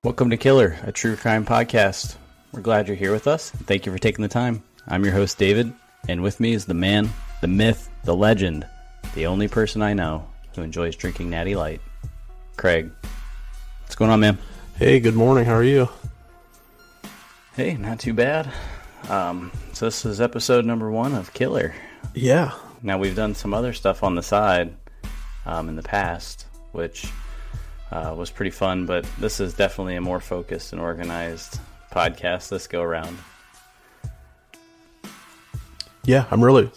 Welcome to Killer, a true crime podcast. We're glad you're here with us. Thank you for taking the time. I'm your host, David, and with me is the man, the myth, the legend, the only person I know who enjoys drinking Natty Light, Craig. What's going on, man? Hey, good morning. How are you? Hey, not too bad. So this is episode number 1 of Killer. Yeah. Now, we've done some other stuff on the side in the past, which was pretty fun, but this is definitely a more focused and organized podcast this go around. Yeah, I'm really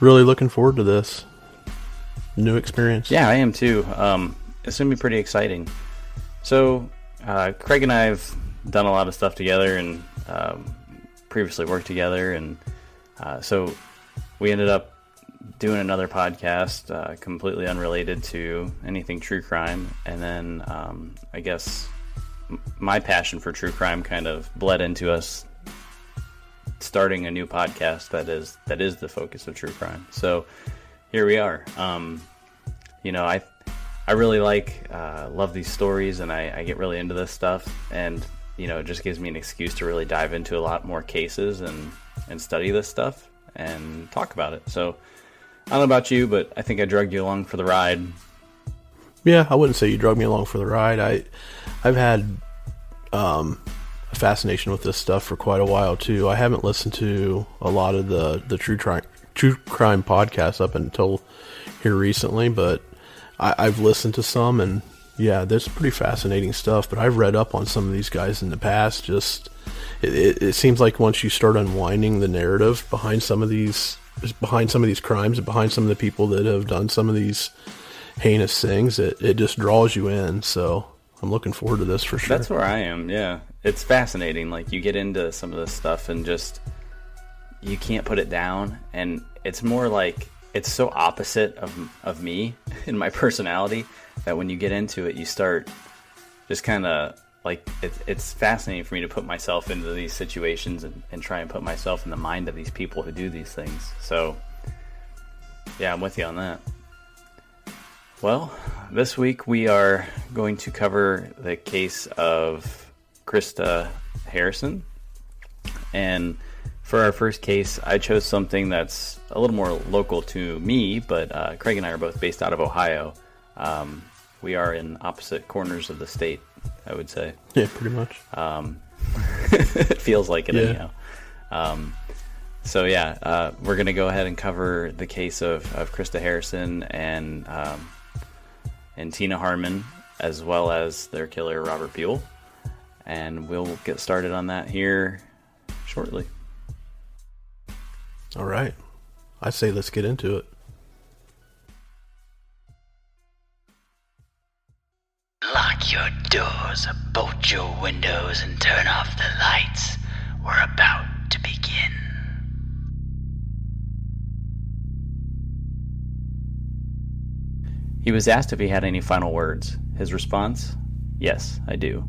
looking forward to this new experience. Yeah, I am too. It's going to be pretty exciting. So, Craig and I have done a lot of stuff together and previously worked together, and so we ended up doing another podcast completely unrelated to anything true crime, and then I guess my passion for true crime kind of bled into us starting a new podcast that is the focus of true crime. So here we are. I really love these stories, and I get really into this stuff, and it just gives me an excuse to really dive into a lot more cases and study this stuff and talk about it. So I don't know about you, but I think I drugged you along for the ride. Yeah, I wouldn't say you drugged me along for the ride. I've had a fascination with this stuff for quite a while too. I haven't listened to a lot of the true crime podcasts up until here recently, but I've listened to some, and yeah, there's pretty fascinating stuff. But I've read up on some of these guys in the past. Just it seems like once you start unwinding the narrative behind some of these crimes and behind some of the people that have done some of these heinous things, it just draws you in. So I'm looking forward to this for sure. That's where I am. Yeah, it's fascinating. Like, you get into some of this stuff and just you can't put it down, and it's more like it's so opposite of me and my personality that when you get into it, you start just kind of like, it's fascinating for me to put myself into these situations and try and put myself in the mind of these people who do these things. So yeah, I'm with you on that. Well, this week we are going to cover the case of Krista Harrison. And for our first case, I chose something that's a little more local to me, but Craig and I are both based out of Ohio. We are in opposite corners of the state, I would say. Yeah, pretty much. It feels like it, yeah. Anyhow. We're going to go ahead and cover the case of Krista Harrison and Tina Harmon, as well as their killer, Robert Buell. And we'll get started on that here shortly. All right. I say let's get into it. Lock your doors, bolt your windows, and turn off the lights. We're about to begin. He was asked if he had any final words. His response? Yes, I do.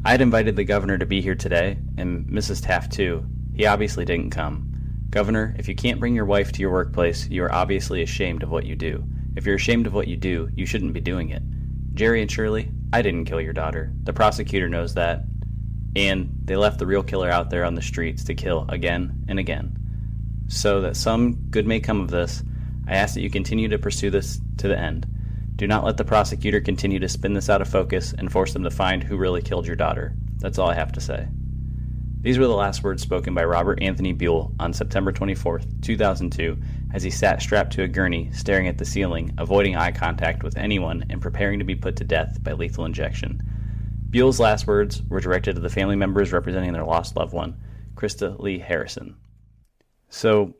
I had invited the governor to be here today, and Mrs. Taft too. He obviously didn't come. Governor, if you can't bring your wife to your workplace, you are obviously ashamed of what you do. If you're ashamed of what you do, you shouldn't be doing it. Jerry and Shirley, I didn't kill your daughter. The prosecutor knows that. And they left the real killer out there on the streets to kill again and again. So that some good may come of this, I ask that you continue to pursue this to the end. Do not let the prosecutor continue to spin this out of focus and force them to find who really killed your daughter. That's all I have to say. These were the last words spoken by Robert Anthony Buell on September 24th, 2002, as he sat strapped to a gurney, staring at the ceiling, avoiding eye contact with anyone, and preparing to be put to death by lethal injection. Buell's last words were directed to the family members representing their lost loved one, Krista Lee Harrison. So,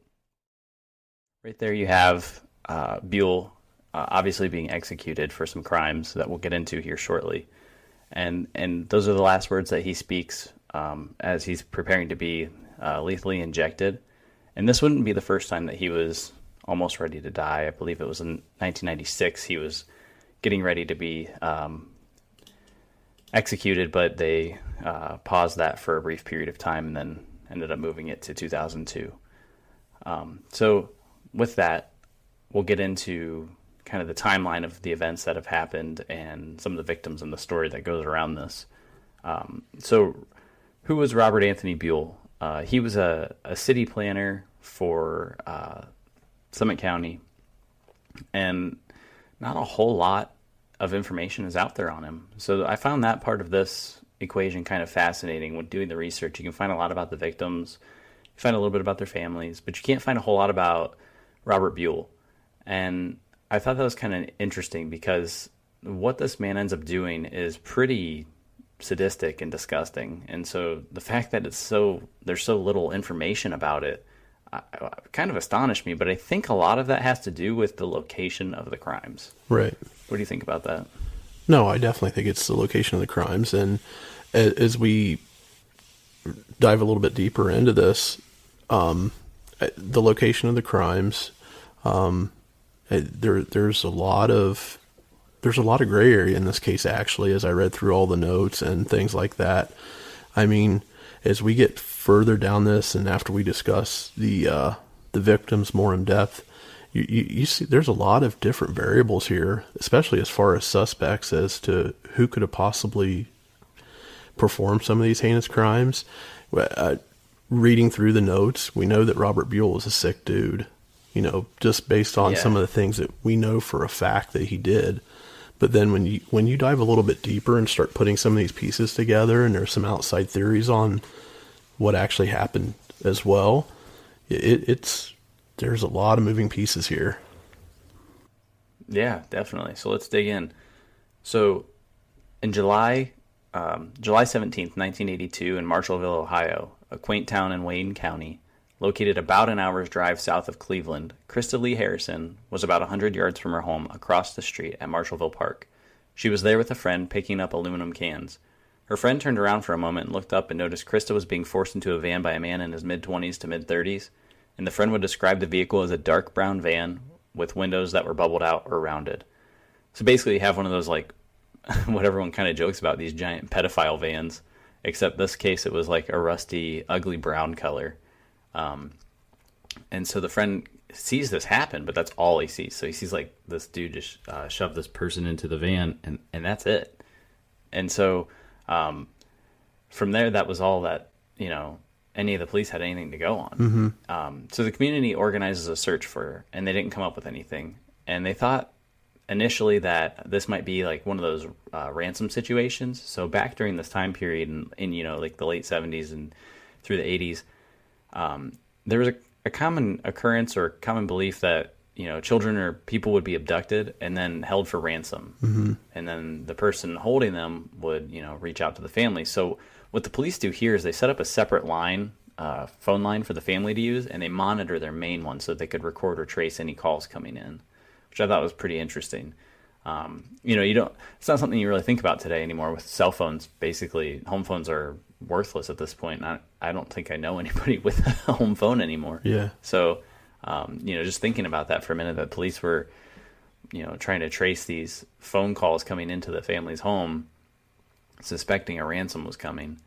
right there you have Buell obviously being executed for some crimes that we'll get into here shortly. And those are the last words that he speaks as he's preparing to be lethally injected. And this wouldn't be the first time that he was almost ready to die. I believe it was in 1996 he was getting ready to be executed, but they paused that for a brief period of time and then ended up moving it to 2002. So with that, we'll get into kind of the timeline of the events that have happened and some of the victims and the story that goes around this. So who was Robert Anthony Buell? He was a city planner for Summit County, and not a whole lot of information is out there on him. So I found that part of this equation kind of fascinating when doing the research. You can find a lot about the victims, you find a little bit about their families, but you can't find a whole lot about Robert Buell. And I thought that was kind of interesting because what this man ends up doing is pretty sadistic and disgusting. And so the fact that there's so little information about it kind of astonished me, but I think a lot of that has to do with the location of the crimes. Right. What do you think about that? No, I definitely think it's the location of the crimes. And as we dive a little bit deeper into this, the location of the crimes, there's a lot of gray area in this case, actually, as I read through all the notes and things like that. I mean, as we get further down this and after we discuss the victims more in depth, you see there's a lot of different variables here, especially as far as suspects as to who could have possibly performed some of these heinous crimes. Reading through the notes, we know that Robert Buell was a sick dude, just based on some of the things that we know for a fact that he did. But then when you dive a little bit deeper and start putting some of these pieces together, and there's some outside theories on what actually happened as well, there's a lot of moving pieces here. Yeah, definitely. So let's dig in. So in July 17th, 1982, in Marshallville, Ohio, a quaint town in Wayne County, located about an hour's drive south of Cleveland, Krista Lee Harrison was about 100 yards from her home across the street at Marshallville Park. She was there with a friend picking up aluminum cans. Her friend turned around for a moment and looked up and noticed Krista was being forced into a van by a man in his mid-20s to mid-30s, and the friend would describe the vehicle as a dark brown van with windows that were bubbled out or rounded. So basically you have one of those, like, what everyone kind of jokes about, these giant pedophile vans, except this case it was like a rusty, ugly brown color. And so the friend sees this happen, but that's all he sees. So he sees like this dude just shove this person into the van, and that's it. And so from there, that was all that, any of the police had anything to go on. Mm-hmm. So the community organizes a search for her, and they didn't come up with anything. And they thought initially that this might be like one of those ransom situations. So back during this time period in like the late 70s and through the 80s, there was a common occurrence or common belief that, children or people would be abducted and then held for ransom. Mm-hmm. And then the person holding them would, reach out to the family. So what the police do here is they set up a separate line, phone line for the family to use, and they monitor their main one so that they could record or trace any calls coming in, which I thought was pretty interesting. It's not something you really think about today anymore with cell phones. Basically, home phones are worthless at this point. I don't think I know anybody with a home phone anymore. Yeah. So, just thinking about that for a minute, that police were, trying to trace these phone calls coming into the family's home, suspecting a ransom was coming.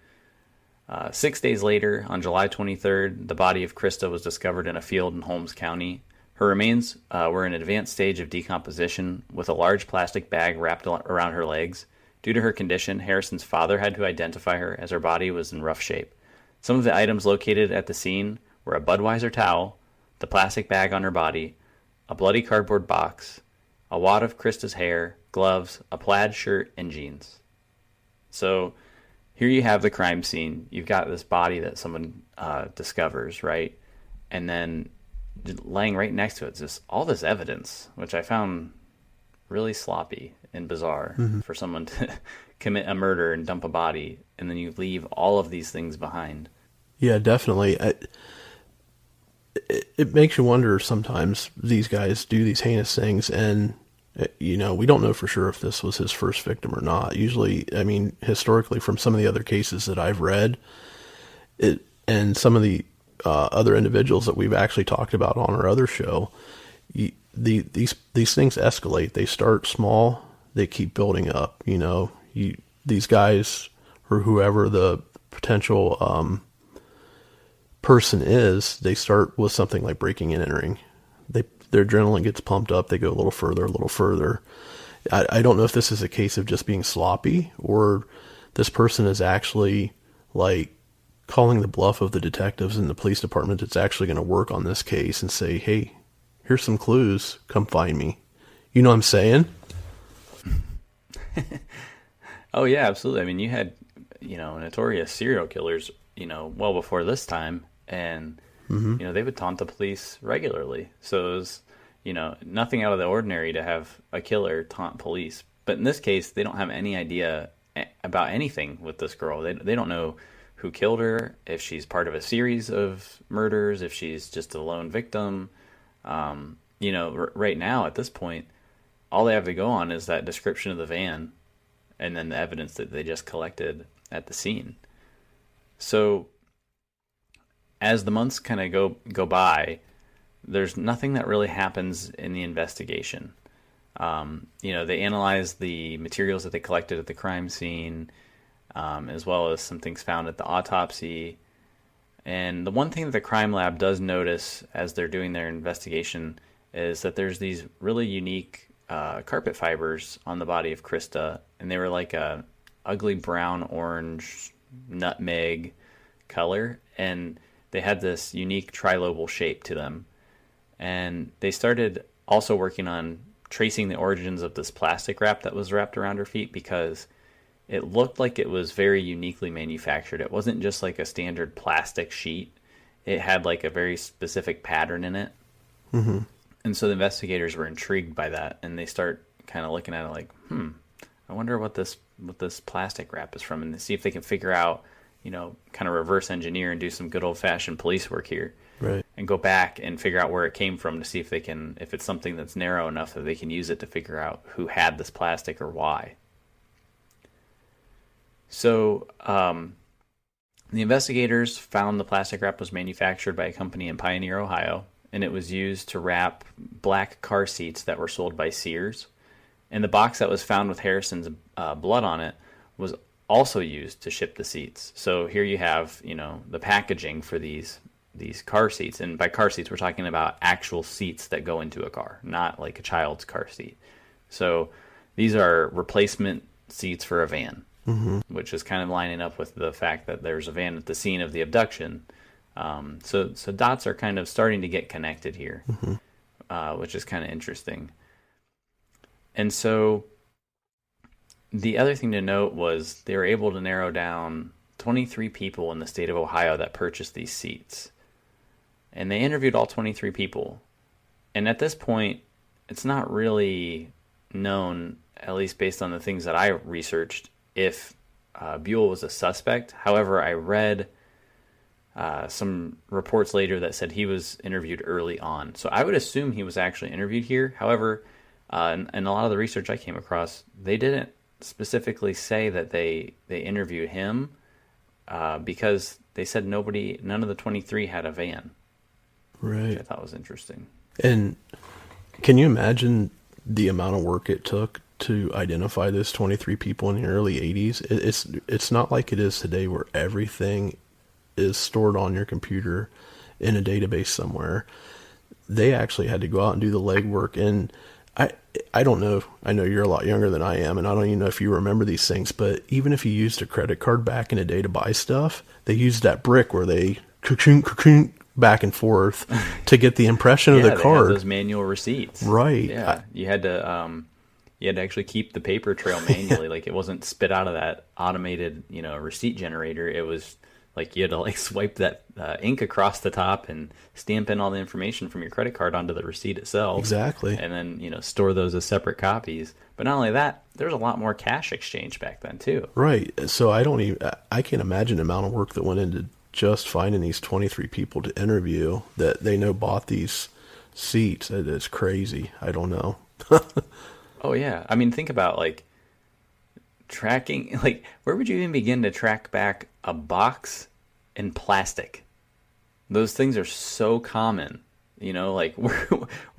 6 days later, on July 23rd, the body of Krista was discovered in a field in Holmes County. Her remains were in an advanced stage of decomposition, with a large plastic bag wrapped around her legs. Due to her condition, Harrison's father had to identify her, as her body was in rough shape. Some of the items located at the scene were a Budweiser towel, the plastic bag on her body, a bloody cardboard box, a wad of Krista's hair, gloves, a plaid shirt, and jeans. So here you have the crime scene. You've got this body that someone discovers, right? And then laying right next to it is just all this evidence, which I found really sloppy and bizarre. Mm-hmm. For someone to commit a murder and dump a body, and then you leave all of these things behind. Yeah, definitely. It makes you wonder sometimes. These guys do these heinous things, and we don't know for sure if this was his first victim or not. Usually, historically, from some of the other cases that I've read, and some of the other individuals that we've actually talked about on our other show, these things escalate. They start small, they keep building up. These guys, or whoever the potential person is, they start with something like breaking and entering. Their adrenaline gets pumped up. They go a little further. I don't know if this is a case of just being sloppy, or this person is actually like calling the bluff of the detectives in the police department that's actually going to work on this case and say, hey, here's some clues, come find me. You know what I'm saying? Oh yeah, absolutely. I mean, you had, notorious serial killers, well before this time, and they would taunt the police regularly. So it was, nothing out of the ordinary to have a killer taunt police. But in this case, they don't have any idea about anything with this girl. They don't know who killed her, if she's part of a series of murders, if she's just a lone victim. Right now at this point, all they have to go on is that description of the van and then the evidence that they just collected at the scene. So as the months kind of go by, there's nothing that really happens in the investigation. They analyze the materials that they collected at the crime scene, as well as some things found at the autopsy. And the one thing that the crime lab does notice as they're doing their investigation is that there's these really unique carpet fibers on the body of Krista, and they were like a ugly brown orange nutmeg color, and they had this unique trilobal shape to them. And they started also working on tracing the origins of this plastic wrap that was wrapped around her feet, because it looked like it was very uniquely manufactured. It wasn't just like a standard plastic sheet. It had like a very specific pattern in it. Mm-hmm. And so the investigators were intrigued by that, and they start kind of looking at it like, I wonder what this plastic wrap is from, and to see if they can figure out, kind of reverse engineer and do some good old-fashioned police work here. Right. And go back and figure out where it came from to see if it's something that's narrow enough that they can use it to figure out who had this plastic or why. So the investigators found the plastic wrap was manufactured by a company in Pioneer, Ohio, and it was used to wrap black car seats that were sold by Sears. And the box that was found with Harrison's blood on it was also used to ship the seats. So here you have, the packaging for these car seats. And by car seats, we're talking about actual seats that go into a car, not like a child's car seat. So these are replacement seats for a van, which is kind of lining up with the fact that there's a van at the scene of the abduction. So dots are kind of starting to get connected here, which is kind of interesting. And so the other thing to note was they were able to narrow down 23 people in the state of Ohio that purchased these seats. And they interviewed all 23 people. And at this point, it's not really known, at least based on the things that I researched, if Buell was a suspect. However, I read some reports later that said he was interviewed early on. So I would assume he was actually interviewed here. However, in a lot of the research I came across, they didn't specifically say that they interviewed him because they said none of the 23 had a van. Right. Which I thought was interesting. And can you imagine the amount of work it took to identify those 23 people in the early 80s? It's not like it is today where everything is stored on your computer in a database somewhere. They actually had to go out and do the legwork. And I don't know. I know you're a lot younger than I am, and I don't even know if you remember these things, but even if you used a credit card back in the day to buy stuff, they used that brick where they back and forth to get the impression of the card. Had those manual receipts. Right. Yeah. You had to actually keep the paper trail manually. Like it wasn't spit out of that automated, receipt generator. It was like you had to swipe that ink across the top and stamp in all the information from your credit card onto the receipt itself. Exactly. And then, store those as separate copies. But not only that, there's a lot more cash exchange back then too. Right. So I can't imagine the amount of work that went into just finding these 23 people to interview that they know bought these seats. It's crazy. I don't know. Oh yeah. I mean, think about tracking, where would you even begin to track back a box in plastic? Those things are so common, where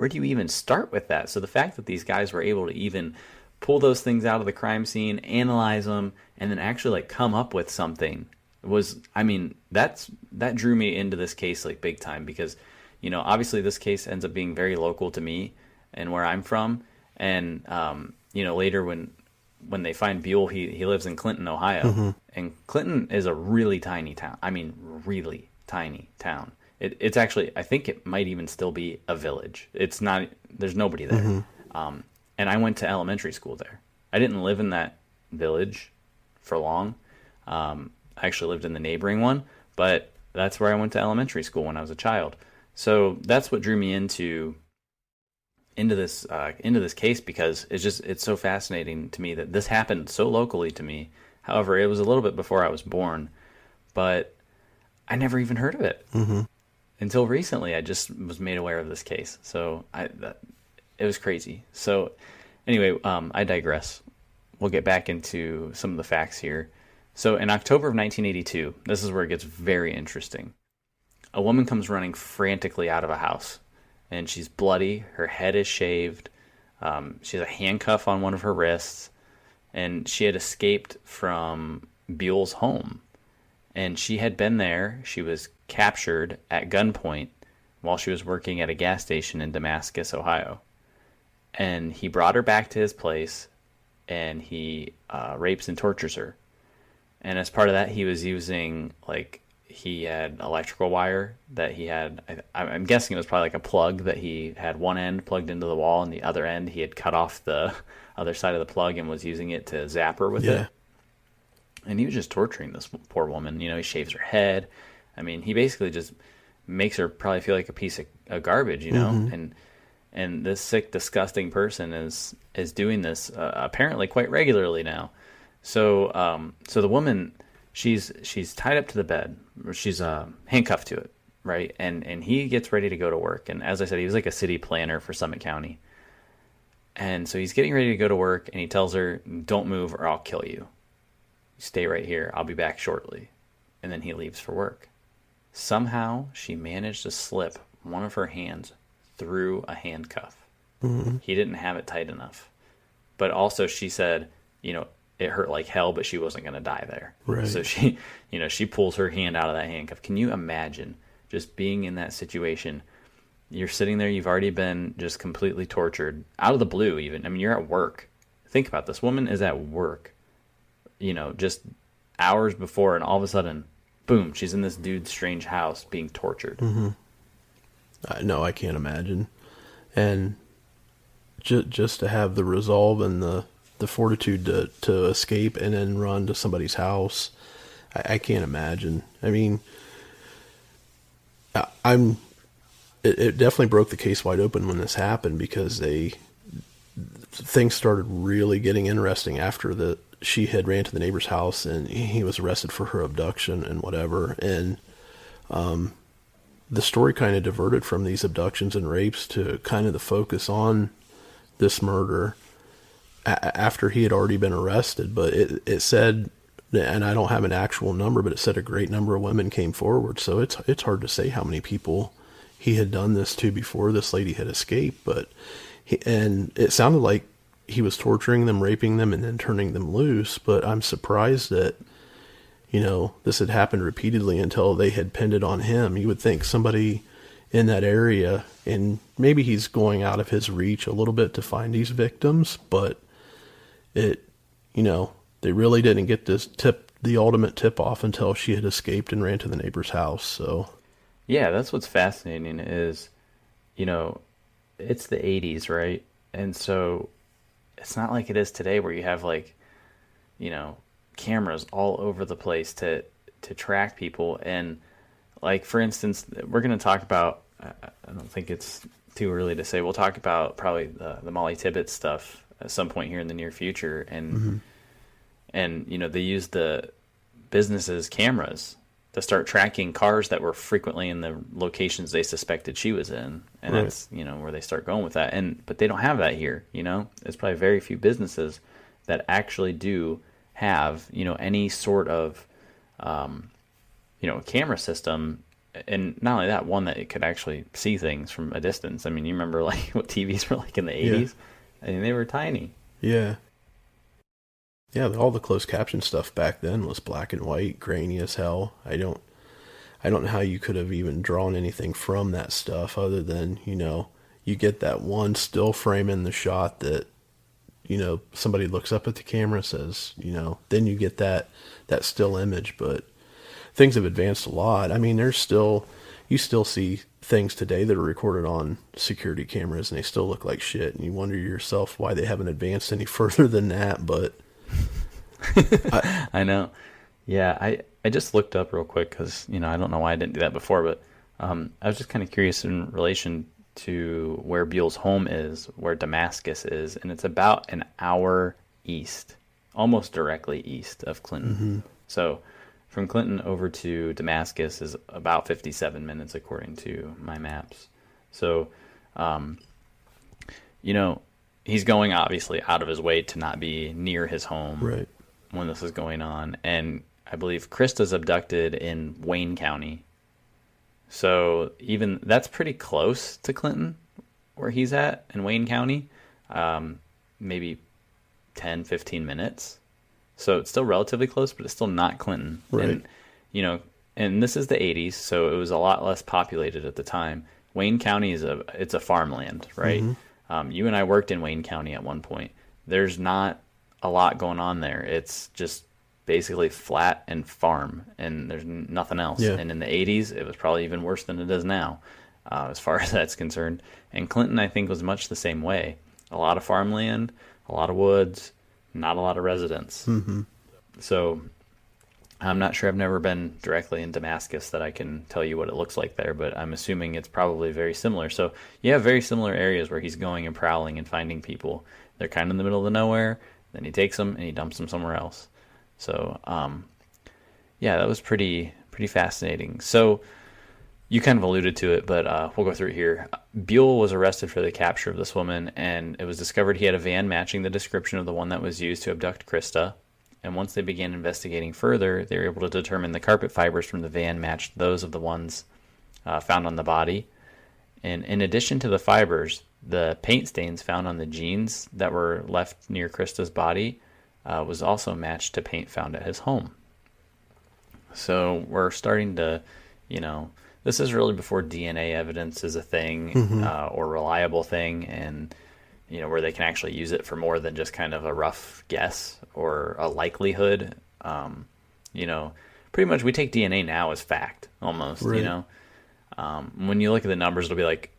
do you even start with that? So the fact that these guys were able to even pull those things out of the crime scene, analyze them, and then actually come up with something that drew me into this case big time, because obviously this case ends up being very local to me and where I'm from. And later when when they find Buell, he lives in Clinton, Ohio, and Clinton is a really tiny town. I mean, really tiny town. It's actually, I think it might even still be a village. It's not. There's nobody there. And I went to elementary school there. I didn't live in that village for long. I actually lived in the neighboring one, but that's where I went to elementary school when I was a child. So that's what drew me into this case, because it's so fascinating to me that this happened so locally to me. However, it was a little bit before I was born, but I never even heard of it until recently. I just was made aware of this case. So it was crazy. So anyway, I digress. We'll get back into some of the facts here. So in October of 1982, this is where it gets very interesting. A woman comes running frantically out of a house, and she's bloody. Her head is shaved. She has a handcuff on one of her wrists, and she had escaped from Buell's home. And she had been there. She was captured at gunpoint while she was working at a gas station in Damascus, Ohio. And he brought her back to his place, and he rapes and tortures her. And as part of that, he was using, he had electrical wire that he had. I'm guessing it was probably like a plug that he had one end plugged into the wall, and the other end he had cut off the other side of the plug and was using it to zap her with it. And he was just torturing this poor woman. He shaves her head. I mean, he basically just makes her probably feel like a piece of garbage, And this sick, disgusting person is doing this apparently quite regularly now. So the woman, she's tied up to the bed, or she's handcuffed to it, right? And he gets ready to go to work. And as I said, he was like a city planner for Summit County. And so he's getting ready to go to work, and he tells her, "Don't move or I'll kill you. Stay right here. I'll be back shortly." And then he leaves for work. Somehow she managed to slip one of her hands through a handcuff. He didn't have it tight enough. But also she said, it hurt like hell, but she wasn't going to die there. Right. So she pulls her hand out of that handcuff. Can you imagine just being in that situation? You're sitting there, you've already been just completely tortured, out of the blue even. I mean, you're at work. Think about this. Woman is at work, just hours before, and all of a sudden, boom, she's in this dude's strange house being tortured. No, I can't imagine. And just to have the resolve and the fortitude to escape and then run to somebody's house, I can't imagine. I mean, it definitely broke the case wide open when this happened, because things started really getting interesting after she had ran to the neighbor's house and he was arrested for her abduction and whatever. And the story kind of diverted from these abductions and rapes to kind of the focus on this murder after he had already been arrested. But it said, and I don't have an actual number, but it said a great number of women came forward. So it's hard to say how many people he had done this to before this lady had escaped. But and it sounded like he was torturing them, raping them, and then turning them loose. But I'm surprised that this had happened repeatedly until they had pinned it on him. You would think somebody in that area, and maybe he's going out of his reach a little bit to find these victims, but they really didn't get the ultimate tip off until she had escaped and ran to the neighbor's house. So yeah, that's what's fascinating is, it's the 80s, right? And so it's not like it is today where you have cameras all over the place to track people. And for instance, we're going to talk about, I don't think it's too early to say, we'll talk about probably the Molly Tibbetts stuff at some point here in the near future. And, they use the businesses' cameras to start tracking cars that were frequently in the locations they suspected she was in. And right. That's, where they start going with that. But they don't have that here, There's probably very few businesses that actually do have, any sort of, camera system. And not only that, one that it could actually see things from a distance. I mean, you remember what TVs were like in the 80s? I mean, they were tiny. Yeah. Yeah, all the closed caption stuff back then was black and white, grainy as hell. I don't know how you could have even drawn anything from that stuff other than, you get that one still frame in the shot that, somebody looks up at the camera, says, then you get that still image. But things have advanced a lot. I mean, you still see things today that are recorded on security cameras and they still look like shit. And you wonder to yourself why they haven't advanced any further than that. But I know. Yeah. I just looked up real quick cause I don't know why I didn't do that before, but, I was just kind of curious in relation to where Buell's home is, where Damascus is. And it's about an hour east, almost directly east of Clinton. Mm-hmm. So from Clinton over to Damascus is about 57 minutes, according to my maps. So, he's going obviously out of his way to not be near his home when this is going on. And I believe Krista's abducted in Wayne County. So even that's pretty close to Clinton, where he's at in Wayne County, maybe 10, 15 minutes. So it's still relatively close, but it's still not Clinton. Right. And, and this is the 80s, so it was a lot less populated at the time. Wayne County it's a farmland, right? Mm-hmm. You and I worked in Wayne County at one point. There's not a lot going on there. It's just basically flat and farm, and there's nothing else. Yeah. And in the 80s, it was probably even worse than it is now, as far as that's concerned. And Clinton, I think, was much the same way. A lot of farmland, a lot of woods, not a lot of residents. Mm-hmm. So I'm not sure. I've never been directly in Damascus that I can tell you what it looks like there, but I'm assuming it's probably very similar. So you have very similar areas where he's going and prowling and finding people. They're kind of in the middle of the nowhere. Then he takes them and he dumps them somewhere else. So, that was pretty fascinating. So you kind of alluded to it, but we'll go through it here. Buell was arrested for the capture of this woman, and it was discovered he had a van matching the description of the one that was used to abduct Krista. And once they began investigating further, they were able to determine the carpet fibers from the van matched those of the ones found on the body. And in addition to the fibers, the paint stains found on the jeans that were left near Krista's body was also matched to paint found at his home. So we're starting to, this is really before DNA evidence is a thing, mm-hmm. Or reliable thing, and where they can actually use it for more than just kind of a rough guess or a likelihood. Pretty much we take DNA now as fact almost. Right. When you look at the numbers, it'll be like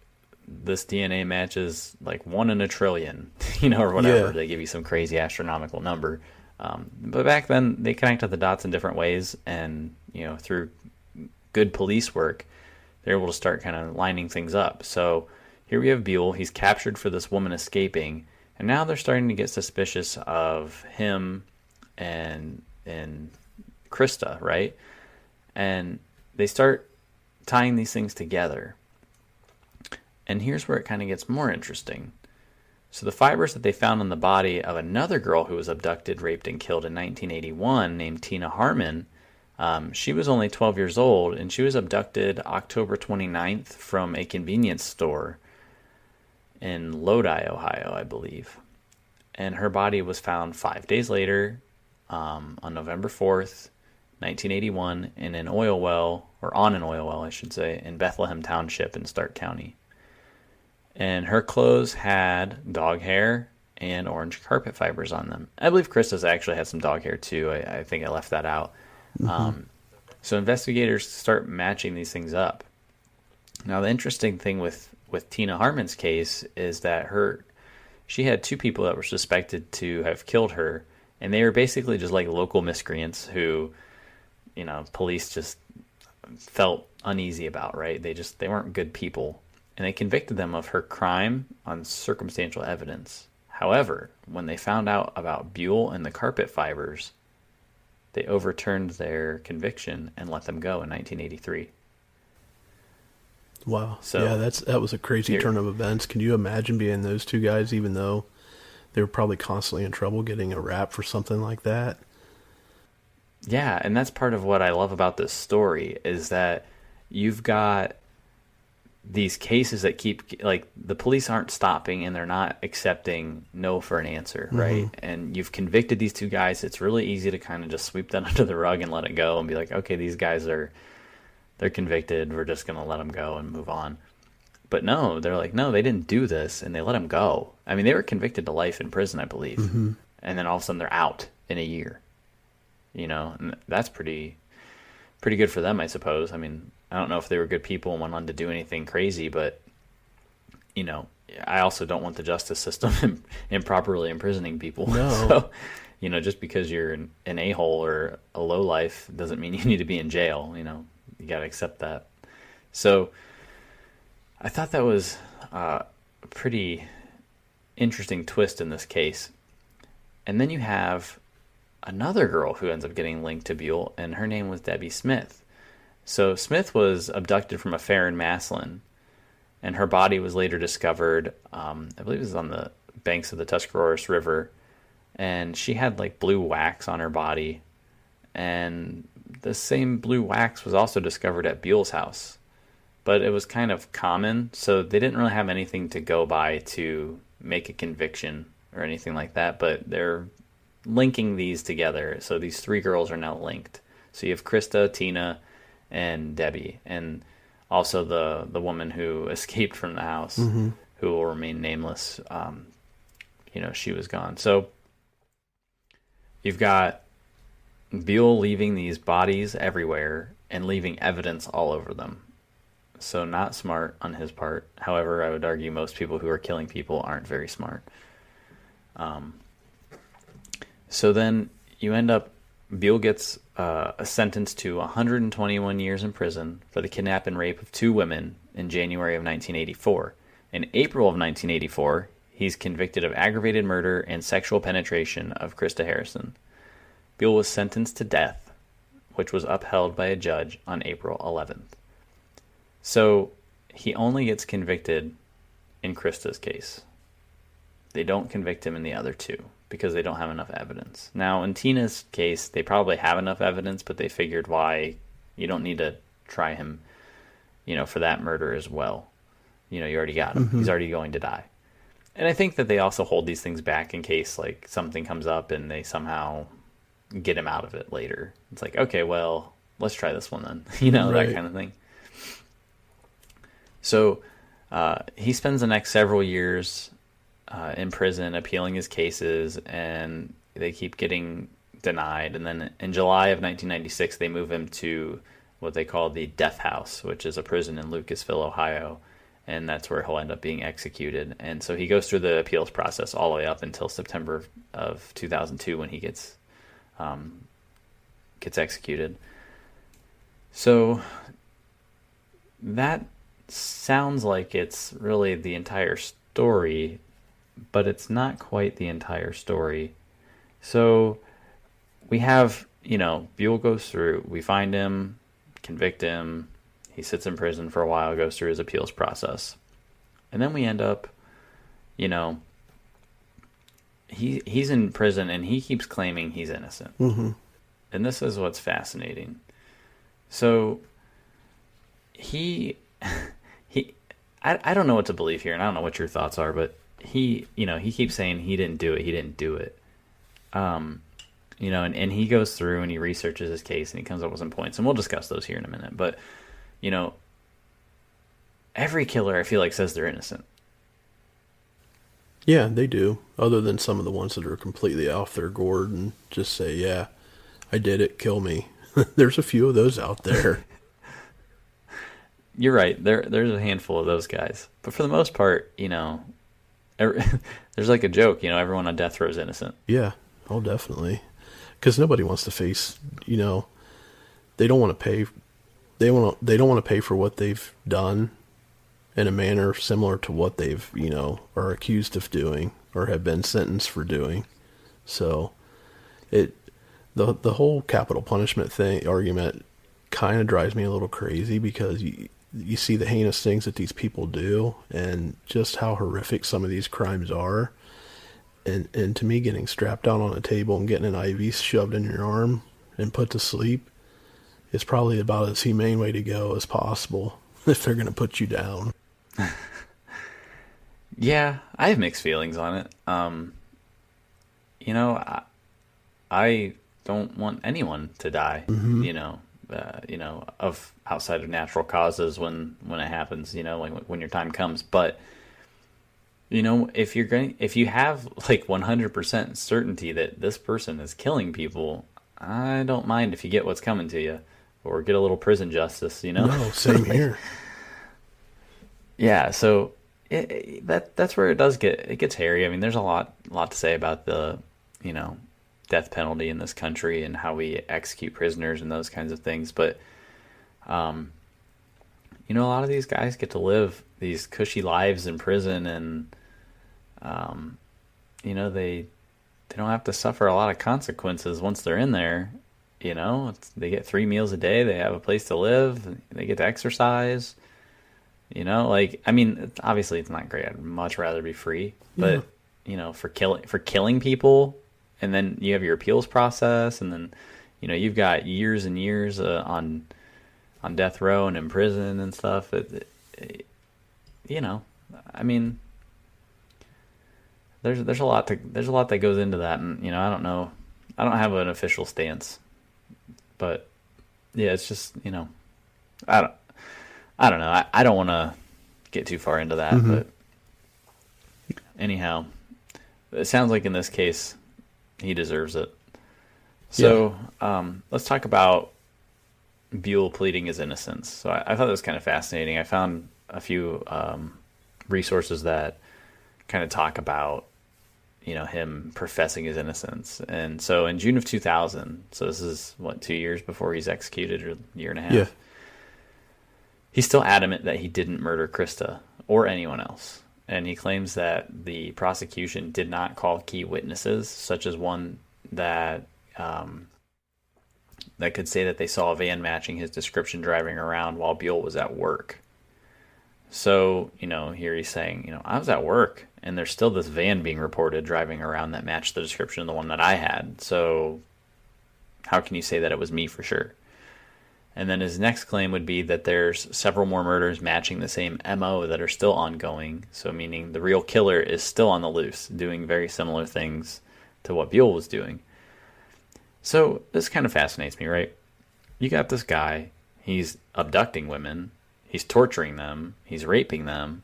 this DNA matches like 1 in a trillion, or whatever. Yeah. They give you some crazy astronomical number. But back then they connected the dots in different ways, and through good police work, they're able to start kind of lining things up. So here we have Buell. He's captured for this woman escaping, and now they're starting to get suspicious of him and Krista, right? And they start tying these things together. And here's where it kind of gets more interesting. So the fibers that they found on the body of another girl who was abducted, raped, and killed in 1981 named Tina Harmon, she was only 12 years old, and she was abducted October 29th from a convenience store in Lodi, Ohio, I believe. And her body was found 5 days later, on November 4th, 1981, in an oil well, or on an oil well, I should say, in Bethlehem Township in Stark County. And her clothes had dog hair and orange carpet fibers on them. I believe Krista's actually had some dog hair too. I think I left that out. Mm-hmm. So investigators start matching these things up. Now the interesting thing with Tina Harmon's case is that she had 2 people that were suspected to have killed her, and they were basically just like local miscreants who, police just felt uneasy about, right? They weren't good people. And they convicted them of her crime on circumstantial evidence. However, when they found out about Buell and the carpet fibers, they overturned their conviction and let them go in 1983. Wow. So yeah, that was a crazy turn of events. Can you imagine being those 2 guys, even though they were probably constantly in trouble, getting a rap for something like that? Yeah, and that's part of what I love about this story is that you've got these cases that keep, like, the police aren't stopping and they're not accepting no for an answer, right? Mm-hmm. And you've convicted these 2 guys. It's really easy to kind of just sweep that under the rug and let it go and be like, okay, these guys they're convicted. We're just going to let them go and move on. But no, they're like, no, they didn't do this, and they let him go. I mean, they were convicted to life in prison, I believe. And then all of a sudden they're out in a year. And that's pretty good for them, I suppose. I mean, I don't know if they were good people and went on to do anything crazy, but, I also don't want the justice system improperly imprisoning people. No. So, just because you're an a-hole or a lowlife doesn't mean you need to be in jail. You got to accept that. So I thought that was a pretty interesting twist in this case. And then you have another girl who ends up getting linked to Buell, and her name was Debbie Smith. So Smith was abducted from a fair in Massillon, and her body was later discovered, I believe it was on the banks of the Tuscarawas River, and she had like blue wax on her body, and the same blue wax was also discovered at Buell's house. But it was kind of common, so they didn't really have anything to go by to make a conviction or anything like that, but they're linking these together. So these three girls are now linked. So you have Krista, Tina, and Debbie, and also the woman who escaped from the house, who will remain nameless. She was gone. So you've got Buell leaving these bodies everywhere and leaving evidence all over them. So not smart on his part. However, I would argue most people who are killing people aren't very smart. So then you end up, Buell gets a sentence to 121 years in prison for the kidnap and rape of 2 women in January of 1984. In April of 1984, he's convicted of aggravated murder and sexual penetration of Krista Harrison. Buell was sentenced to death, which was upheld by a judge on April 11th. So he only gets convicted in Krista's case. They don't convict him in the other 2 because they don't have enough evidence. Now, in Tina's case, they probably have enough evidence, but they figured why you don't need to try him, for that murder as well. You already got him. He's already going to die. And I think that they also hold these things back in case like something comes up and they somehow get him out of it later. It's like, okay, well, let's try this one then. Right. That kind of thing. So he spends the next several years in prison appealing his cases, and they keep getting denied. And then in July of 1996, they move him to what they call the Death House, which is a prison in Lucasville, Ohio, and that's where he'll end up being executed. And so he goes through the appeals process all the way up until September of 2002 when he gets executed. So that sounds like it's really the entire story, but it's not quite the entire story. So we have, Buell goes through, we find him, convict him, he sits in prison for a while, goes through his appeals process. And then we end up, he's in prison and he keeps claiming he's innocent. And this is what's fascinating. So I don't know what to believe here, and I don't know what your thoughts are, but he keeps saying he didn't do it. And he goes through and he researches his case and he comes up with some points, and we'll discuss those here in a minute. But, every killer I feel like says they're innocent. Yeah, they do. Other than some of the ones that are completely off their gourd and just say, yeah, I did it, kill me. There's a few of those out there. You're right. There's a handful of those guys. But for the most part, there's like a joke, everyone on death row is innocent. Yeah, oh, definitely. Because nobody wants to face, they don't want to pay. They don't want to pay for what they've done in a manner similar to what they've, are accused of doing or have been sentenced for doing. So the whole capital punishment argument kind of drives me a little crazy, because you see the heinous things that these people do and just how horrific some of these crimes are. And to me, getting strapped down on a table and getting an IV shoved in your arm and put to sleep is probably about as humane way to go as possible if they're going to put you down. Yeah, I have mixed feelings on it. I don't want anyone to die, of outside of natural causes when it happens, like when your time comes. But, if you have like 100% certainty that this person is killing people, I don't mind if you get what's coming to you or get a little prison justice, No, same here. Yeah. So that's where it gets hairy. I mean, there's a lot to say about the, death penalty in this country and how we execute prisoners and those kinds of things. But, a lot of these guys get to live these cushy lives in prison, and, they don't have to suffer a lot of consequences once they're in there. They get 3 meals a day. They have a place to live. They get to exercise. Obviously it's not great. I'd much rather be free. But, for killing people, and then you have your appeals process, and then, you've got years and years on death row and in prison and stuff. There's a lot that goes into that, and I don't know. I don't have an official stance, but yeah, it's just I don't know. I don't want to get too far into that, but anyhow, it sounds like in this case he deserves it. So let's talk about Buell pleading his innocence. So I thought that was kind of fascinating. I found a few resources that kind of talk about him professing his innocence. And so in June of 2000, so this is 2 years before he's executed, or a year and a half. Yeah. He's still adamant that he didn't murder Krista or anyone else. And he claims that the prosecution did not call key witnesses, such as one that could say that they saw a van matching his description driving around while Buell was at work. So, here he's saying, I was at work, and there's still this van being reported driving around that matched the description of the one that I had. So how can you say that it was me for sure? And then his next claim would be that there's several more murders matching the same MO that are still ongoing. So meaning the real killer is still on the loose, doing very similar things to what Buell was doing. So this kind of fascinates me, right? You got this guy, he's abducting women, he's torturing them, he's raping them,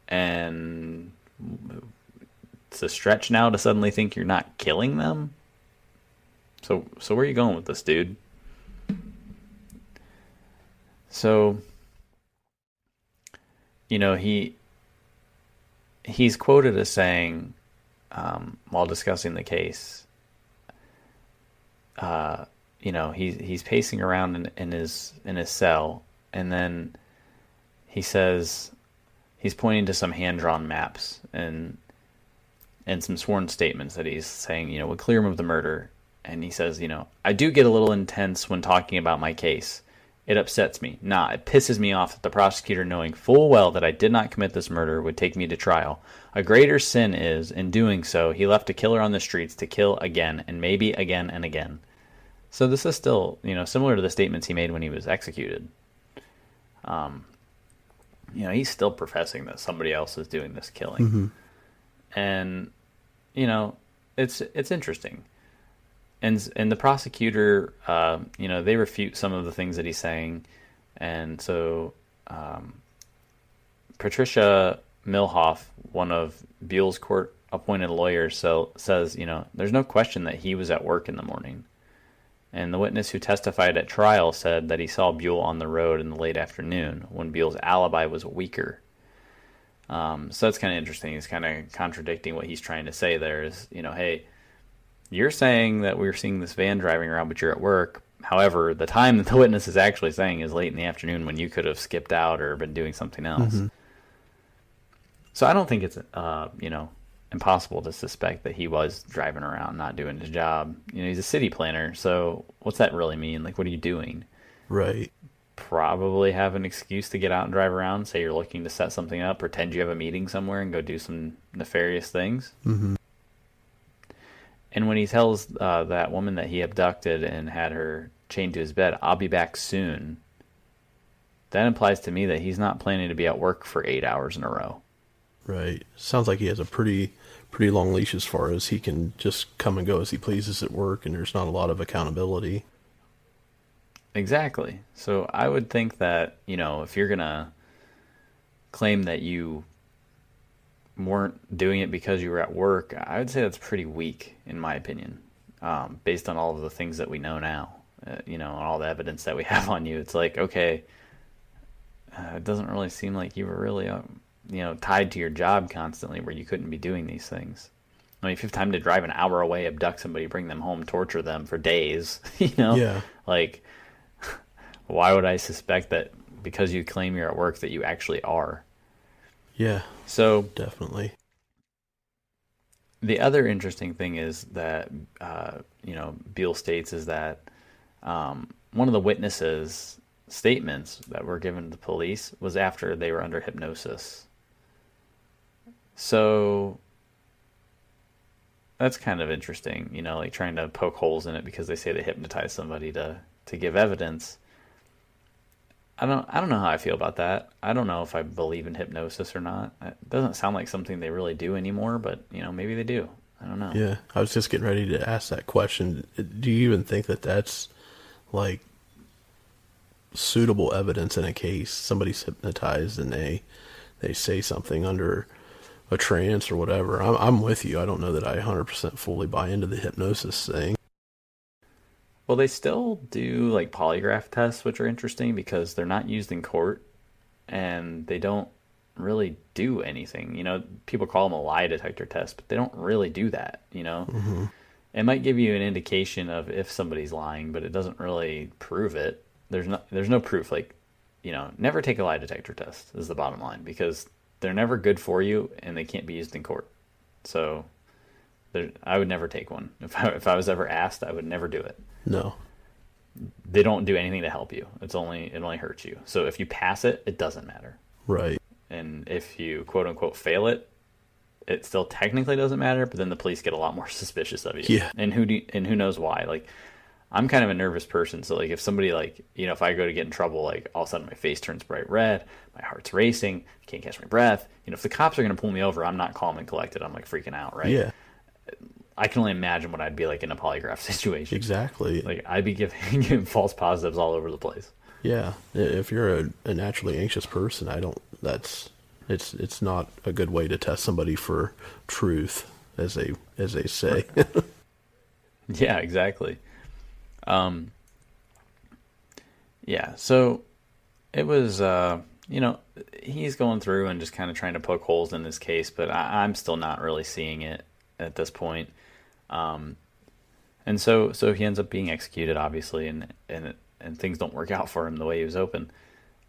and it's a stretch now to suddenly think you're not killing them? So where are you going with this, dude? So, he's quoted as saying, while discussing the case, he's pacing around in his cell, and then he says he's pointing to some hand-drawn maps and some sworn statements that he's saying, would clear him of the murder. And he says, I do get a little intense when talking about my case. It upsets me. It pisses me off that the prosecutor, knowing full well that I did not commit this murder, would take me to trial. A greater sin is, in doing so, he left a killer on the streets to kill again, and maybe again and again. So this is still, similar to the statements he made when he was executed. He's still professing that somebody else is doing this killing. And, it's interesting. And the prosecutor, they refute some of the things that he's saying. And so Patricia Milhoff, one of Buell's court-appointed lawyers, says, there's no question that he was at work in the morning. And the witness who testified at trial said that he saw Buell on the road in the late afternoon when Buell's alibi was weaker. So that's kind of interesting. He's kind of contradicting what he's trying to say there is, hey, you're saying that we're seeing this van driving around, but you're at work. However, the time that the witness is actually saying is late in the afternoon when you could have skipped out or been doing something else. So I don't think it's, impossible to suspect that he was driving around, not doing his job. He's a city planner, so what's that really mean? Like, what are you doing? Right. Probably have an excuse to get out and drive around, say you're looking to set something up, pretend you have a meeting somewhere and go do some nefarious things. And when he tells that woman that he abducted and had her chained to his bed, I'll be back soon, that implies to me that he's not planning to be at work for 8 hours in a row. Right. Sounds like he has a pretty long leash as far as he can just come and go as he pleases at work, and there's not a lot of accountability. Exactly. So I would think that, if you're going to claim that you weren't doing it because you were at work, I would say that's pretty weak, in my opinion, based on all of the things that we know now, and all the evidence that we have on you. It's like, okay, it doesn't really seem like you were really, tied to your job constantly where you couldn't be doing these things. I mean, if you have time to drive an hour away, abduct somebody, bring them home, torture them for days, Yeah. like, why would I suspect that because you claim you're at work that you actually are? Yeah. So definitely. the other interesting thing is that, Buell states is that one of the witnesses' statements that were given to the police was after they were under hypnosis. So that's kind of interesting, like trying to poke holes in it because they say they hypnotized somebody to give evidence. I don't know how I feel about that. I don't know if I believe in hypnosis or not. It doesn't sound like something they really do anymore, but maybe they do. I don't know. Yeah, I was just getting ready to ask that question. Do you even think that that's like suitable evidence in a case? Somebody's hypnotized and they say something under a trance or whatever. I'm with you. I don't know that I 100% fully buy into the hypnosis thing. Well, they still do like polygraph tests, which are interesting because they're not used in court and they don't really do anything. People call them a lie detector test, but they don't really do that. Mm-hmm. It might give you an indication of if somebody's lying, but it doesn't really prove it. There's no proof. Like, never take a lie detector test is the bottom line because they're never good for you and they can't be used in court. So I would never take one. If I was ever asked, I would never do it. No. They don't do anything to help you. It only hurts you. So if you pass it, it doesn't matter. Right. And if you quote unquote fail it, it still technically doesn't matter, but then the police get a lot more suspicious of you. Yeah. And who knows why? Like, I'm kind of a nervous person, so like if somebody if I go to get in trouble, like all of a sudden my face turns bright red, my heart's racing, I can't catch my breath. If the cops are going to pull me over, I'm not calm and collected. I'm like freaking out, right? Yeah. I can only imagine what I'd be like in a polygraph situation. Exactly. Like I'd be giving false positives all over the place. Yeah. If you're a naturally anxious person, it's not a good way to test somebody for truth, as they say. Yeah, exactly. Yeah, so it was, he's going through and just kind of trying to poke holes in this case, but I'm still not really seeing it at this point. And so he ends up being executed, obviously, and things don't work out for him the way he was hoping.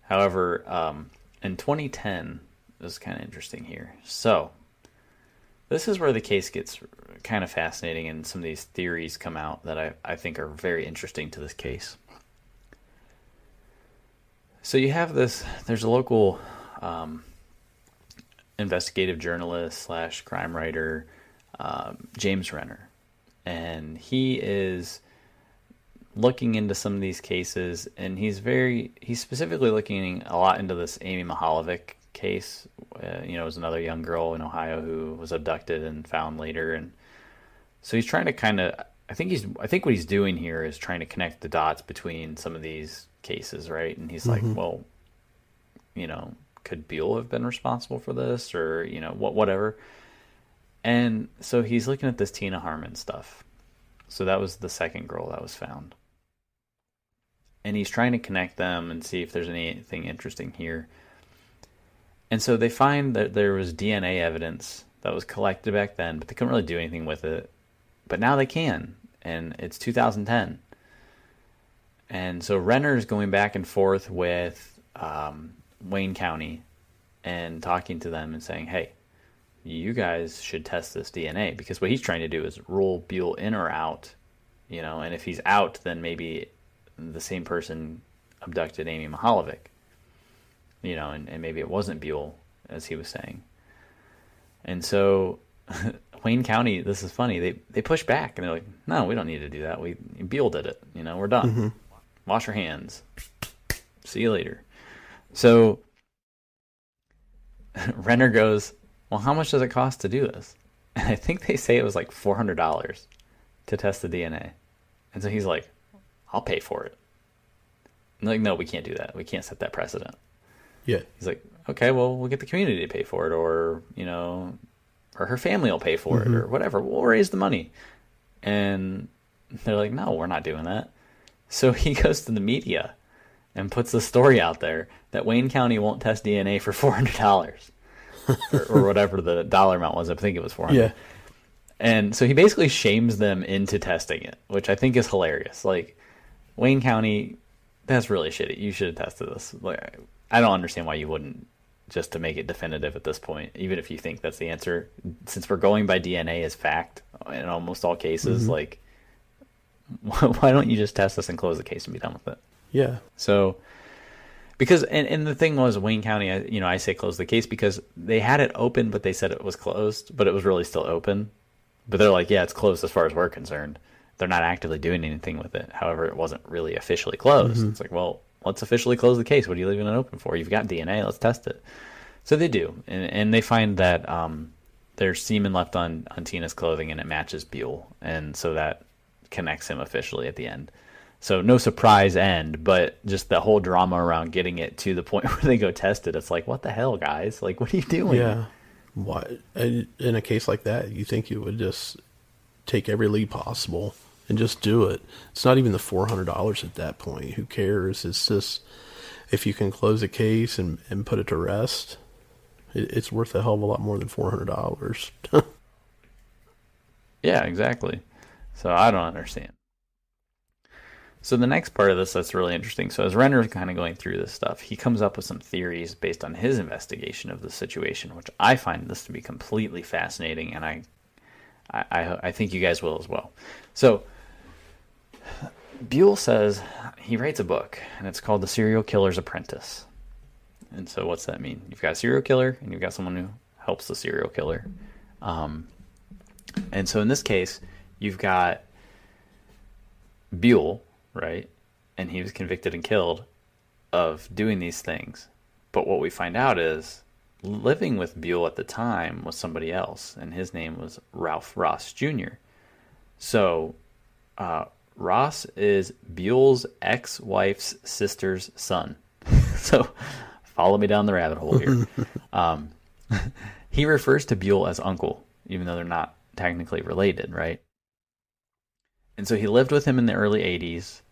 However, in 2010, this is kind of interesting here. So this is where the case gets kind of fascinating and some of these theories come out that I think are very interesting to this case. So you have there's a local investigative journalist / crime writer, James Renner, and he is looking into some of these cases, and he's specifically looking a lot into this Amy Mahalovic case. It was another young girl in Ohio who was abducted and found later, and so he's trying to I think what he's doing here is trying to connect the dots between some of these cases, right? And he's like, well, could Buell have been responsible for this, or whatever? And so he's looking at this Tina Harmon stuff. So that was the second girl that was found. And he's trying to connect them and see if there's anything interesting here. And so they find that there was DNA evidence that was collected back then, but they couldn't really do anything with it. But now they can, and it's 2010. And so Renner's going back and forth with Wayne County and talking to them and saying, hey, you guys should test this DNA, because what he's trying to do is rule Buell in or out, and if he's out, then maybe the same person abducted Amy Mahalovic, and maybe it wasn't Buell, as he was saying. And so Wayne County, this is funny, they push back and they're like, no, we don't need to do that. Buell did it, we're done. Mm-hmm. Wash your hands. See you later. So Renner goes, well, how much does it cost to do this? And I think they say it was like $400 to test the DNA. And so he's like, I'll pay for it. Like, no, we can't do that. We can't set that precedent. Yeah. He's like, okay, well, we'll get the community to pay for it, or, or her family will pay for it, or whatever. We'll raise the money. And they're like, no, we're not doing that. So he goes to the media and puts the story out there that Wayne County won't test DNA for $400 or whatever the dollar amount was. I think it was $400. Yeah. And so he basically shames them into testing it, which I think is hilarious. Like, Wayne County, that's really shitty. You should have tested this. Like, I don't understand why you wouldn't, just to make it definitive at this point, even if you think that's the answer. Since we're going by DNA as fact in almost all cases, like, why don't you just test this and close the case and be done with it? Yeah. So, because, and the thing was, Wayne County, I say close the case because they had it open, but they said it was closed, but it was really still open. But they're like, yeah, it's closed as far as we're concerned. They're not actively doing anything with it. However, it wasn't really officially closed. It's like, well, let's officially close the case. What are you leaving it open for? You've got DNA. Let's test it. So they do. And they find that there's semen left on Tina's clothing, and it matches Buell. And so that connects him officially at the end. So no surprise end, but just the whole drama around getting it to the point where they go test it. It's like, what the hell, guys? Like, what are you doing? Yeah. Why, in a case like that, you think you would just take every lead possible and just do it. It's not even the $400 at that point. Who cares? It's just, if you can close a case and put it to rest, it's worth a hell of a lot more than $400. Yeah, exactly. So I don't understand. So the next part of this that's really interesting. So as Renner's kind of going through this stuff, he comes up with some theories based on his investigation of the situation, which I find this to be completely fascinating, and I think you guys will as well. So Buell says he writes a book, and it's called The Serial Killer's Apprentice. And so what's that mean? You've got a serial killer, and you've got someone who helps the serial killer. And so in this case, you've got Buell, right? And he was convicted and killed of doing these things. But what we find out is living with Buell at the time was somebody else, and his name was Ralph Ross Jr. So Ross is Buell's ex-wife's sister's son. So follow me down the rabbit hole here. He refers to Buell as uncle, even though they're not technically related, right? And so he lived with him in the early 80s,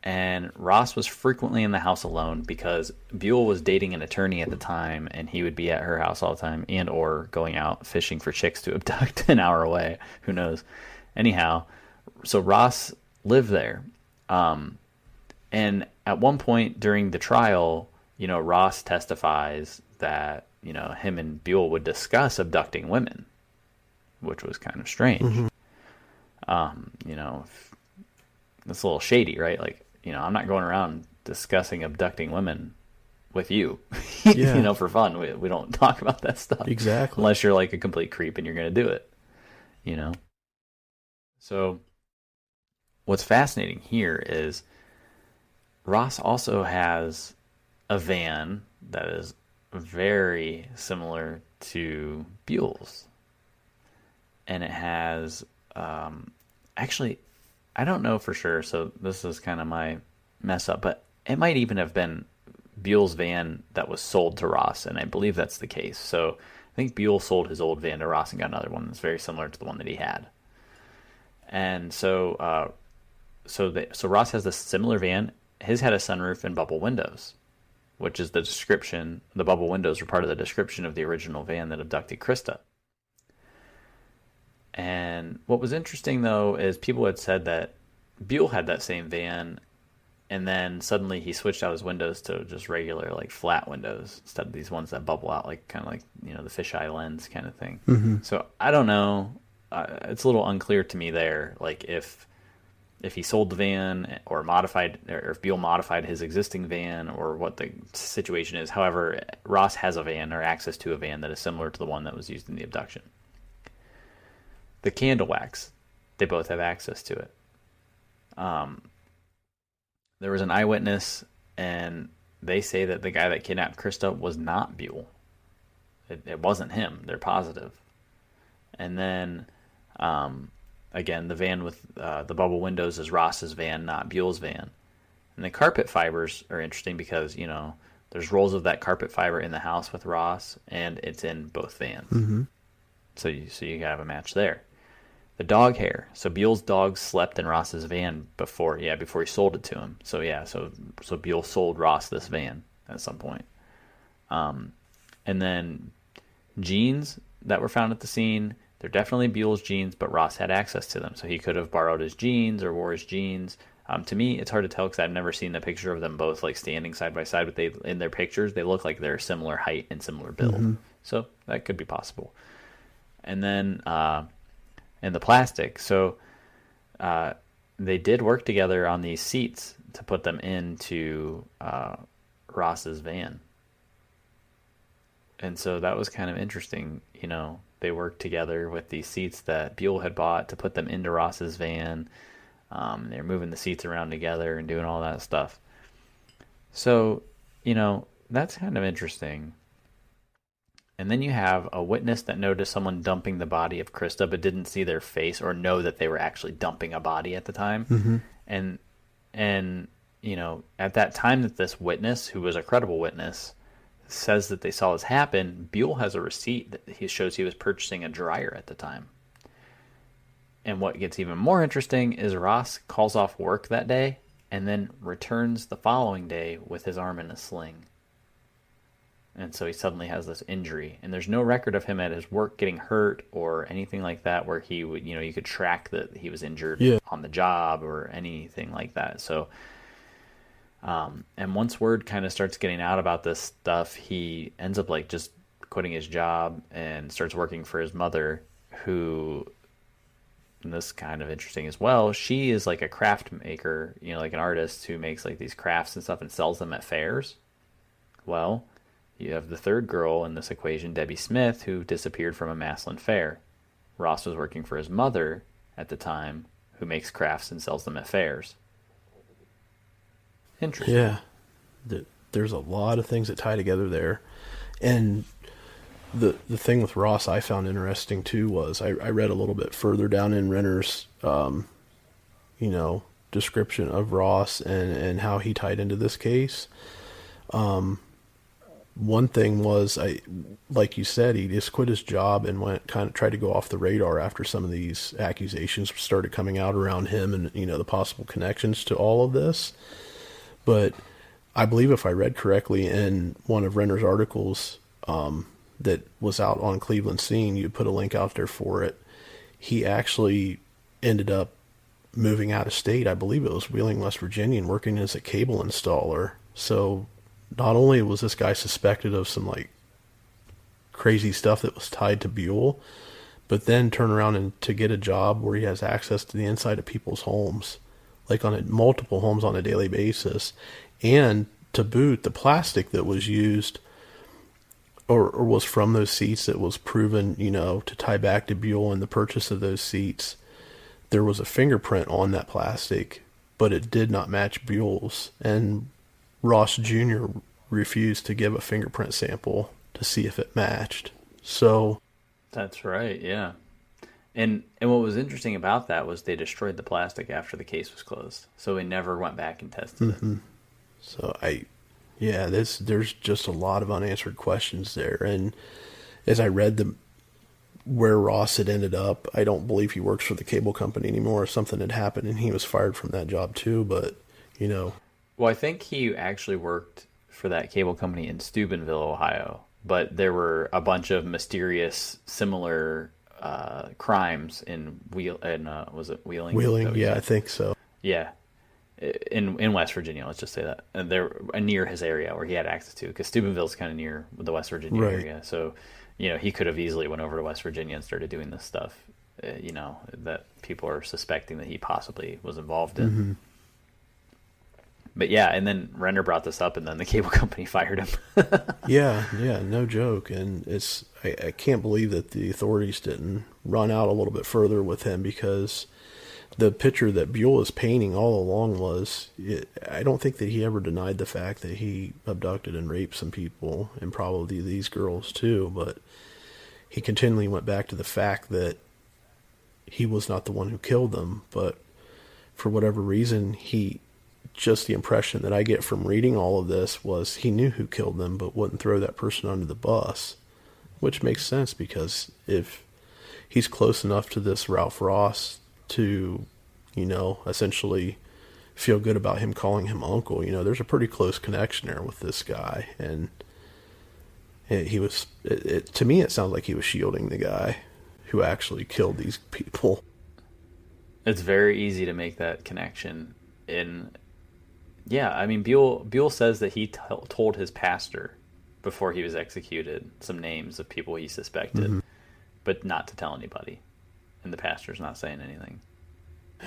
and Ross was frequently in the house alone because Buell was dating an attorney at the time, and he would be at her house all the time and or going out fishing for chicks to abduct an hour away. Who knows? Anyhow, so Ross lived there. And at one point during the trial, Ross testifies that, him and Buell would discuss abducting women, which was kind of strange. It's a little shady, right? Like, I'm not going around discussing abducting women with you, for fun. We don't talk about that stuff. Exactly. Unless you're like a complete creep and you're going to do it, So what's fascinating here is Ross also has a van that is very similar to Buell's. And it has, actually, I don't know for sure, so this is kind of my mess up, but it might even have been Buell's van that was sold to Ross, and I believe that's the case. So I think Buell sold his old van to Ross and got another one that's very similar to the one that he had. And so Ross has this similar van. His had a sunroof and bubble windows, which is the description. The bubble windows were part of the description of the original van that abducted Krista. And what was interesting, though, is people had said that Buell had that same van, and then suddenly he switched out his windows to just regular, like, flat windows instead of these ones that bubble out, like kind of like, the fisheye lens kind of thing. So I don't know. It's a little unclear to me there, like if he sold the van or modified, or if Buell modified his existing van, or what the situation is. However, Ross has a van or access to a van that is similar to the one that was used in the abduction. The candle wax, they both have access to it. There was an eyewitness, and they say that the guy that kidnapped Krista was not Buell. It wasn't him. They're positive. And then, again, the van with the bubble windows is Ross's van, not Buell's van. And the carpet fibers are interesting because, there's rolls of that carpet fiber in the house with Ross, and it's in both vans. Mm-hmm. So you have a match there. The dog hair. So Buell's dog slept in Ross's van before he sold it to him. So Buell sold Ross this van at some point. And then jeans that were found at the scene, they're definitely Buell's jeans, but Ross had access to them. So he could have borrowed his jeans or wore his jeans. To me, it's hard to tell because I've never seen a picture of them both like standing side by side, but in their pictures, they look like they're similar height and similar build. Mm-hmm. So that could be possible. And then and the plastic. So they did work together on these seats to put them into Ross's van. And so that was kind of interesting. They worked together with these seats that Buell had bought to put them into Ross's van. They're moving the seats around together and doing all that stuff. So, that's kind of interesting. And then you have a witness that noticed someone dumping the body of Krista but didn't see their face or know that they were actually dumping a body at the time. Mm-hmm. And at that time that this witness, who was a credible witness, says that they saw this happen, Buell has a receipt that shows he was purchasing a dryer at the time. And what gets even more interesting is Ross calls off work that day and then returns the following day with his arm in a sling. And so he suddenly has this injury. And there's no record of him at his work getting hurt or anything like that where he would, you could track that he was injured on the job or anything like that. So, and once word kind of starts getting out about this stuff, he ends up like just quitting his job and starts working for his mother, who, and this is kind of interesting as well, she is like a craft maker, like an artist who makes like these crafts and stuff and sells them at fairs. Well, you have the third girl in this equation, Debbie Smith, who disappeared from a Massillon fair. Ross was working for his mother at the time, who makes crafts and sells them at fairs. Interesting. Yeah. There's a lot of things that tie together there. And the thing with Ross I found interesting too was I read a little bit further down in Renner's, description of Ross and how he tied into this case. One thing was, like you said, he just quit his job and tried to go off the radar after some of these accusations started coming out around him and, the possible connections to all of this. But I believe if I read correctly in one of Renner's articles, that was out on Cleveland Scene, you put a link out there for it. He actually ended up moving out of state. I believe it was Wheeling, West Virginia, and working as a cable installer. So not only was this guy suspected of some like crazy stuff that was tied to Buell, but then turn around and to get a job where he has access to the inside of people's homes, like on multiple homes on a daily basis. And to boot, the plastic that was used or was from those seats that was proven, to tie back to Buell and the purchase of those seats, there was a fingerprint on that plastic, but it did not match Buell's. And Ross Jr. refused to give a fingerprint sample to see if it matched. So that's right, yeah. And what was interesting about that was they destroyed the plastic after the case was closed. So we never went back and tested it. So there's just a lot of unanswered questions there. And as I read where Ross had ended up, I don't believe he works for the cable company anymore. Something had happened and he was fired from that job too. But, Well, I think he actually worked for that cable company in Steubenville, Ohio. But there were a bunch of mysterious, similar crimes in was it Wheeling? Wheeling, yeah, I think so. Yeah, in West Virginia, let's just say that. And they're near his area where he had access to, because Steubenville's kind of near the West Virginia area. So, he could have easily went over to West Virginia and started doing this stuff, that people are suspecting that he possibly was involved in. Mm-hmm. But yeah, and then Renner brought this up, and then the cable company fired him. Yeah, no joke. And I can't believe that the authorities didn't run out a little bit further with him, because the picture that Buell is painting all along I don't think that he ever denied the fact that he abducted and raped some people, and probably these girls too, but he continually went back to the fact that he was not the one who killed them, but for whatever reason, he just the impression that I get from reading all of this was he knew who killed them, but wouldn't throw that person under the bus, which makes sense because if he's close enough to this Ralph Ross to, essentially feel good about him calling him uncle, there's a pretty close connection there with this guy. And he was, to me, it sounds like he was shielding the guy who actually killed these people. It's very easy to make that connection. Buell says that he told his pastor before he was executed some names of people he suspected, but not to tell anybody. And the pastor's not saying anything.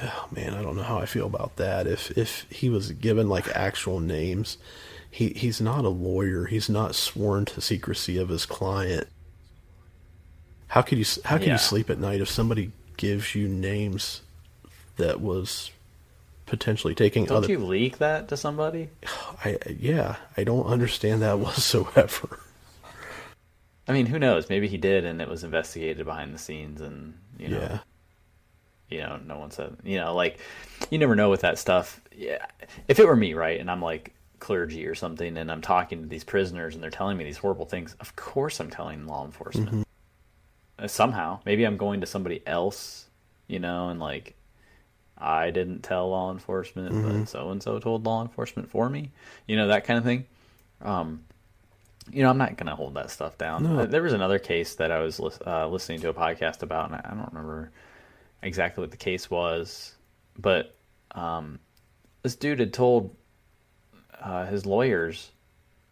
Oh man, I don't know how I feel about that. If he was given like actual names, he's not a lawyer. He's not sworn to secrecy of his client. How can you sleep at night if somebody gives you names that was potentially taking Don't you leak that to somebody? I don't understand that whatsoever. I mean, who knows? Maybe he did, and it was investigated behind the scenes, and no one said. You never know with that stuff. Yeah, if it were me, right, and I'm like clergy or something, and I'm talking to these prisoners, and they're telling me these horrible things. Of course, I'm telling law enforcement. Somehow, maybe I'm going to somebody else, and like, I didn't tell law enforcement, but so-and-so told law enforcement for me, that kind of thing. I'm not going to hold that stuff down. No. There was another case that I was listening to a podcast about, and I don't remember exactly what the case was, but this dude had told his lawyers,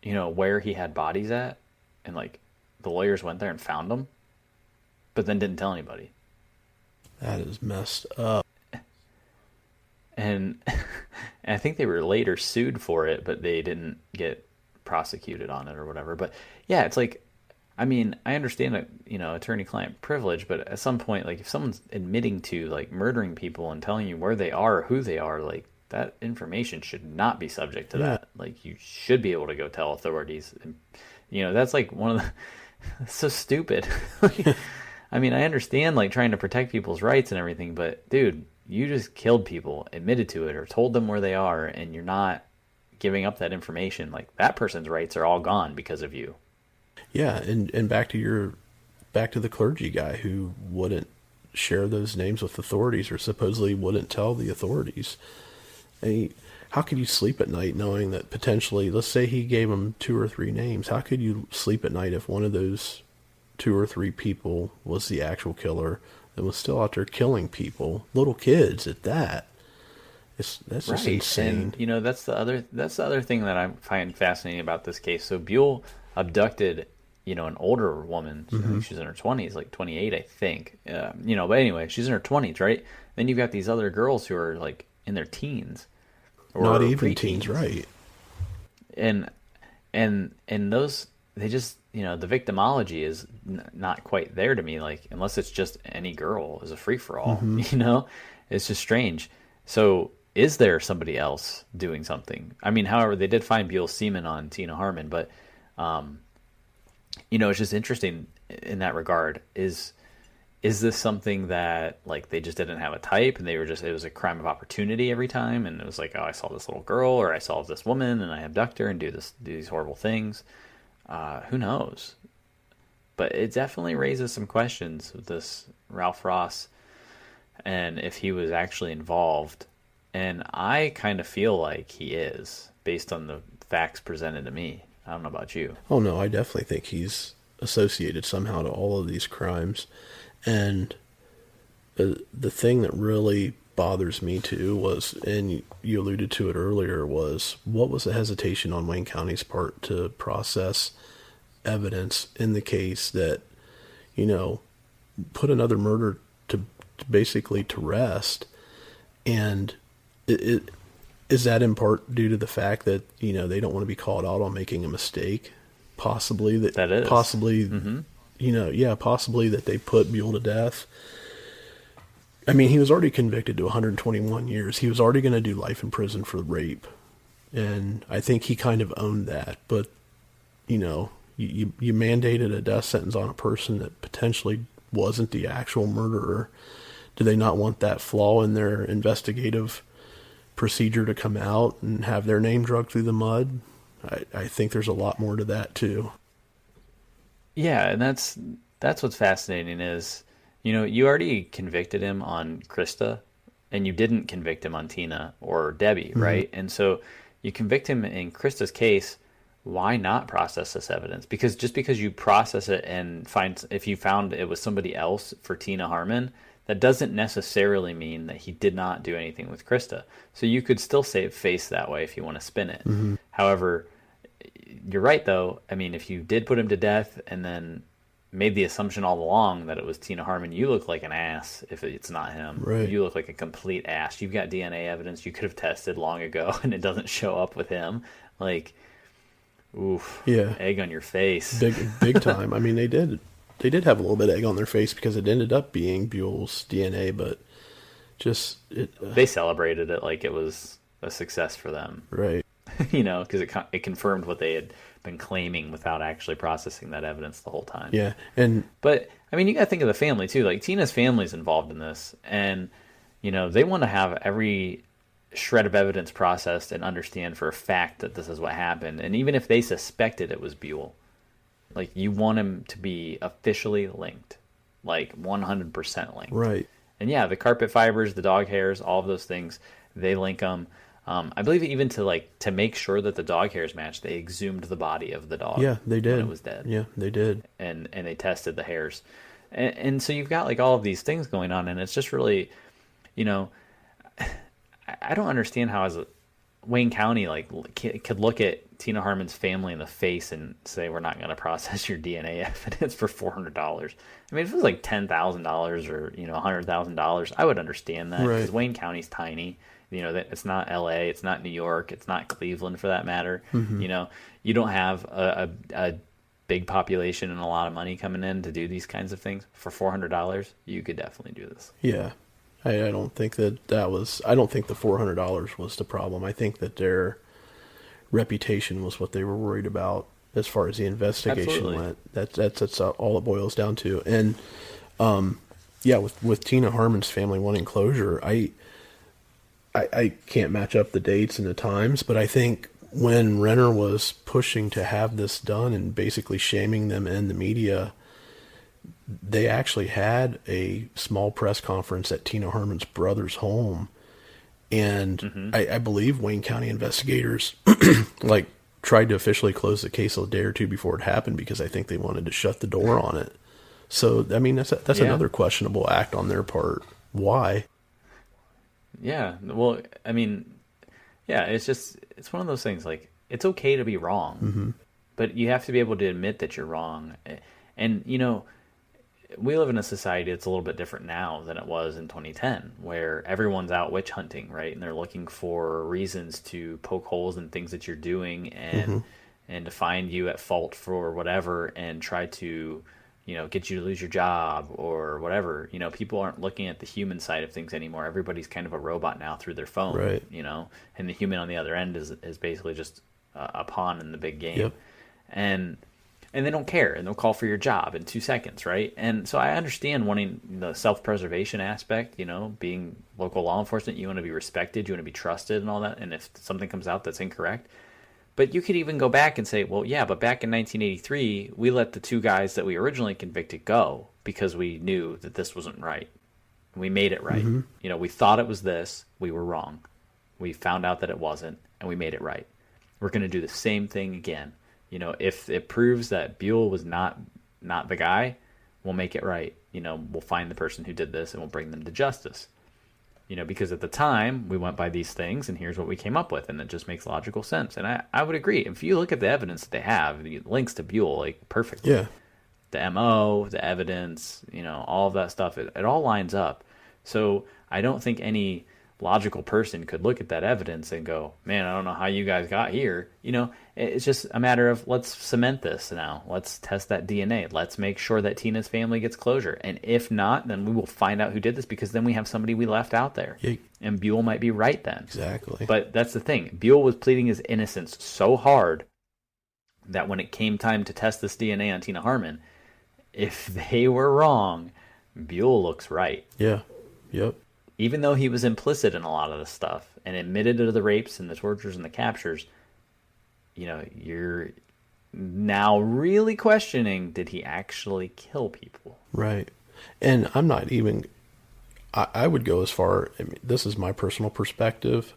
where he had bodies at, and like the lawyers went there and found them, but then didn't tell anybody. That is messed up. And I think they were later sued for it, but they didn't get prosecuted on it or whatever. But yeah, it's like, I mean, I understand that, attorney-client privilege, but at some point, like, if someone's admitting to, like, murdering people and telling you where they are or who they are, like, that information should not be subject to that. Like, you should be able to go tell authorities. And, that's like one of the... It's so stupid. I mean, I understand, like, trying to protect people's rights and everything, but, dude, you just killed people, admitted to it, or told them where they are, and you're not giving up that information. Like, that person's rights are all gone because of you. Yeah, and back to the clergy guy who wouldn't share those names with authorities or supposedly wouldn't tell the authorities. How could you sleep at night knowing that potentially, let's say he gave them 2 or 3 names, how could you sleep at night if one of those 2 or 3 people was the actual killer that was still out there killing people, little kids at that? That's just insane. And, that's the other thing that I find fascinating about this case. So Buell abducted, an older woman. I think she's in her 20s, like 28, I think. But anyway, she's in her 20s, right? Then you've got these other girls who are like in their teens, or not even teens, right? And those, they just, the victimology is not quite there to me. Like, unless it's just any girl is a free for all, it's just strange. So, is there somebody else doing something? I mean, however, they did find Buell's semen on Tina Harmon, but, it's just interesting in that regard. Is this something that, like, they just didn't have a type and it was a crime of opportunity every time? And it was like, oh, I saw this little girl, or I saw this woman and I abduct her and do these horrible things. Who knows? But it definitely raises some questions with this Ralph Ross and if he was actually involved. And I kind of feel like he is, based on the facts presented to me. I don't know about you. Oh, no, I definitely think he's associated somehow to all of these crimes. And the thing that really bothers me, too, was, and you alluded to it earlier, was what was the hesitation on Wayne County's part to process evidence in the case that, put another murder to basically to rest. And is that in part due to the fact that, they don't want to be called out on making a mistake? Possibly that is. Possibly, possibly that they put Buell to death. I mean, he was already convicted to 121 years. He was already going to do life in prison for rape. And I think he kind of owned that. But, you mandated a death sentence on a person that potentially wasn't the actual murderer. Do they not want that flaw in their investigative procedure to come out and have their name dragged through the mud. I think there's a lot more to that too. Yeah, and that's what's fascinating is, you already convicted him on Krista, and you didn't convict him on Tina or Debbie, right? And so you convict him in Krista's case. Why not process this evidence? Because just because you process it and if you found it was somebody else for Tina Harmon, that doesn't necessarily mean that he did not do anything with Krista. So you could still save face that way if you want to spin it. However, you're right though. I mean, if you did put him to death and then made the assumption all along that it was Tina Harmon, you look like an ass if it's not him. Right. You look like a complete ass. You've got DNA evidence you could have tested long ago and it doesn't show up with him. Like, oof. Yeah. Egg on your face. Big time. I mean, they did have a little bit of egg on their face because it ended up being Buell's DNA, but they celebrated it like it was a success for them. Right. Because it confirmed what they had been claiming without actually processing that evidence the whole time. Yeah. But I mean, you got to think of the family too. Like Tina's family's involved in this, and they want to have every shred of evidence processed and understand for a fact that this is what happened. And even if they suspected it was Buell, like you want him to be officially linked, like 100% linked. Right. And yeah, the carpet fibers, the dog hairs, all of those things, they link them. I believe even to make sure that the dog hairs match, they exhumed the body of the dog. Yeah, they did. When it was dead. Yeah, they did. And they tested the hairs. And so you've got like all of these things going on, and it's just really, I don't understand how Wayne County could look at Tina Harmon's family in the face and say, we're not going to process your DNA evidence for $400. I mean, if it was like $10,000 or, $100,000, I would understand that because Wayne County's tiny. It's not LA, it's not New York, it's not Cleveland for that matter. You don't have a big population and a lot of money coming in to do these kinds of things. For $400, you could definitely do this. Yeah. I don't think that was, I don't think the $400 was the problem. I think that their reputation was what they were worried about as far as the investigation went. That's all it boils down to. And, with Tina Harmon's family wanting closure, I can't match up the dates and the times, but I think when Renner was pushing to have this done and basically shaming them in the media, they actually had a small press conference at Tina Harmon's brother's home. And I believe Wayne County investigators tried to officially close the case a day or two before it happened because I think they wanted to shut the door on it. So, I mean, that's another questionable act on their part. Why? Yeah. Well, I mean, yeah, it's one of those things, like, it's okay to be wrong, but you have to be able to admit that you're wrong. And, we live in a society that's a little bit different now than it was in 2010, where everyone's out witch hunting, right? And they're looking for reasons to poke holes in things that you're doing and to find you at fault for whatever and try to, get you to lose your job or whatever. People aren't looking at the human side of things anymore. Everybody's kind of a robot now through their phone, right. And the human on the other end is basically just a pawn in the big game. Yep. And they don't care, and they'll call for your job in 2 seconds, right? And so I understand wanting the self-preservation aspect, being local law enforcement, you want to be respected, you want to be trusted and all that, and if something comes out that's incorrect. But you could even go back and say, well, yeah, but back in 1983, we let the 2 guys that we originally convicted go because we knew that this wasn't right. We made it right. We thought it was this, we were wrong. We found out that it wasn't, and we made it right. We're going to do the same thing again. If it proves that Buell was not the guy, we'll make it right. We'll find the person who did this and we'll bring them to justice. Because at the time we went by these things and here's what we came up with, and it just makes logical sense. And I would agree. If you look at the evidence that they have, the links to Buell, perfectly. Yeah. The MO, the evidence, all of that stuff, it all lines up. So I don't think any logical person could look at that evidence and go, man, I don't know how you guys got here. It's just a matter of, let's cement this now. Let's test that DNA. Let's make sure that Tina's family gets closure. And if not, then we will find out who did this, because then we have somebody we left out there. Yeah. And Buell might be right then. Exactly. But that's the thing. Buell was pleading his innocence so hard that when it came time to test this DNA on Tina Harmon, if they were wrong, Buell looks right. Yeah. Yep. even though he was implicit in a lot of the stuff and admitted to the rapes and the tortures and the captures, you're now really questioning, did he actually kill people? Right. And I'm not even, I would go as far, this is my personal perspective,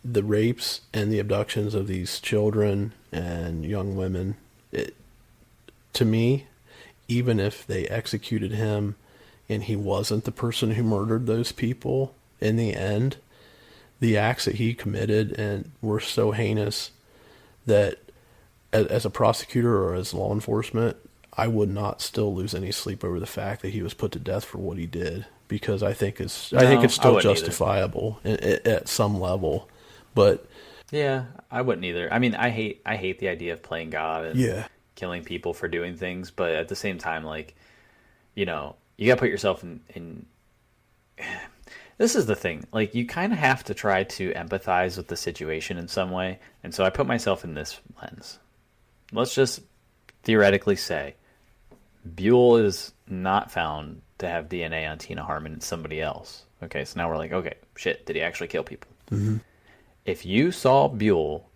the rapes and the abductions of these children and young women, to me, even if they executed him and he wasn't the person who murdered those people, in the end, the acts that he committed and were so heinous that as a prosecutor or as law enforcement, I would not still lose any sleep over the fact that he was put to death for what he did, because I think it's still justifiable at some level. But yeah, I wouldn't either. I mean, I hate the idea of playing God and killing people for doing things, but at the same time, like, you got to put yourself in. This is the thing. Like, you kind of have to try to empathize with the situation in some way, and so I put myself in this lens. Let's just theoretically say Buell is not found to have DNA on Tina Harmon and somebody else. Okay, so now we're like, okay, shit, did he actually kill people? Mm-hmm. If you saw Buell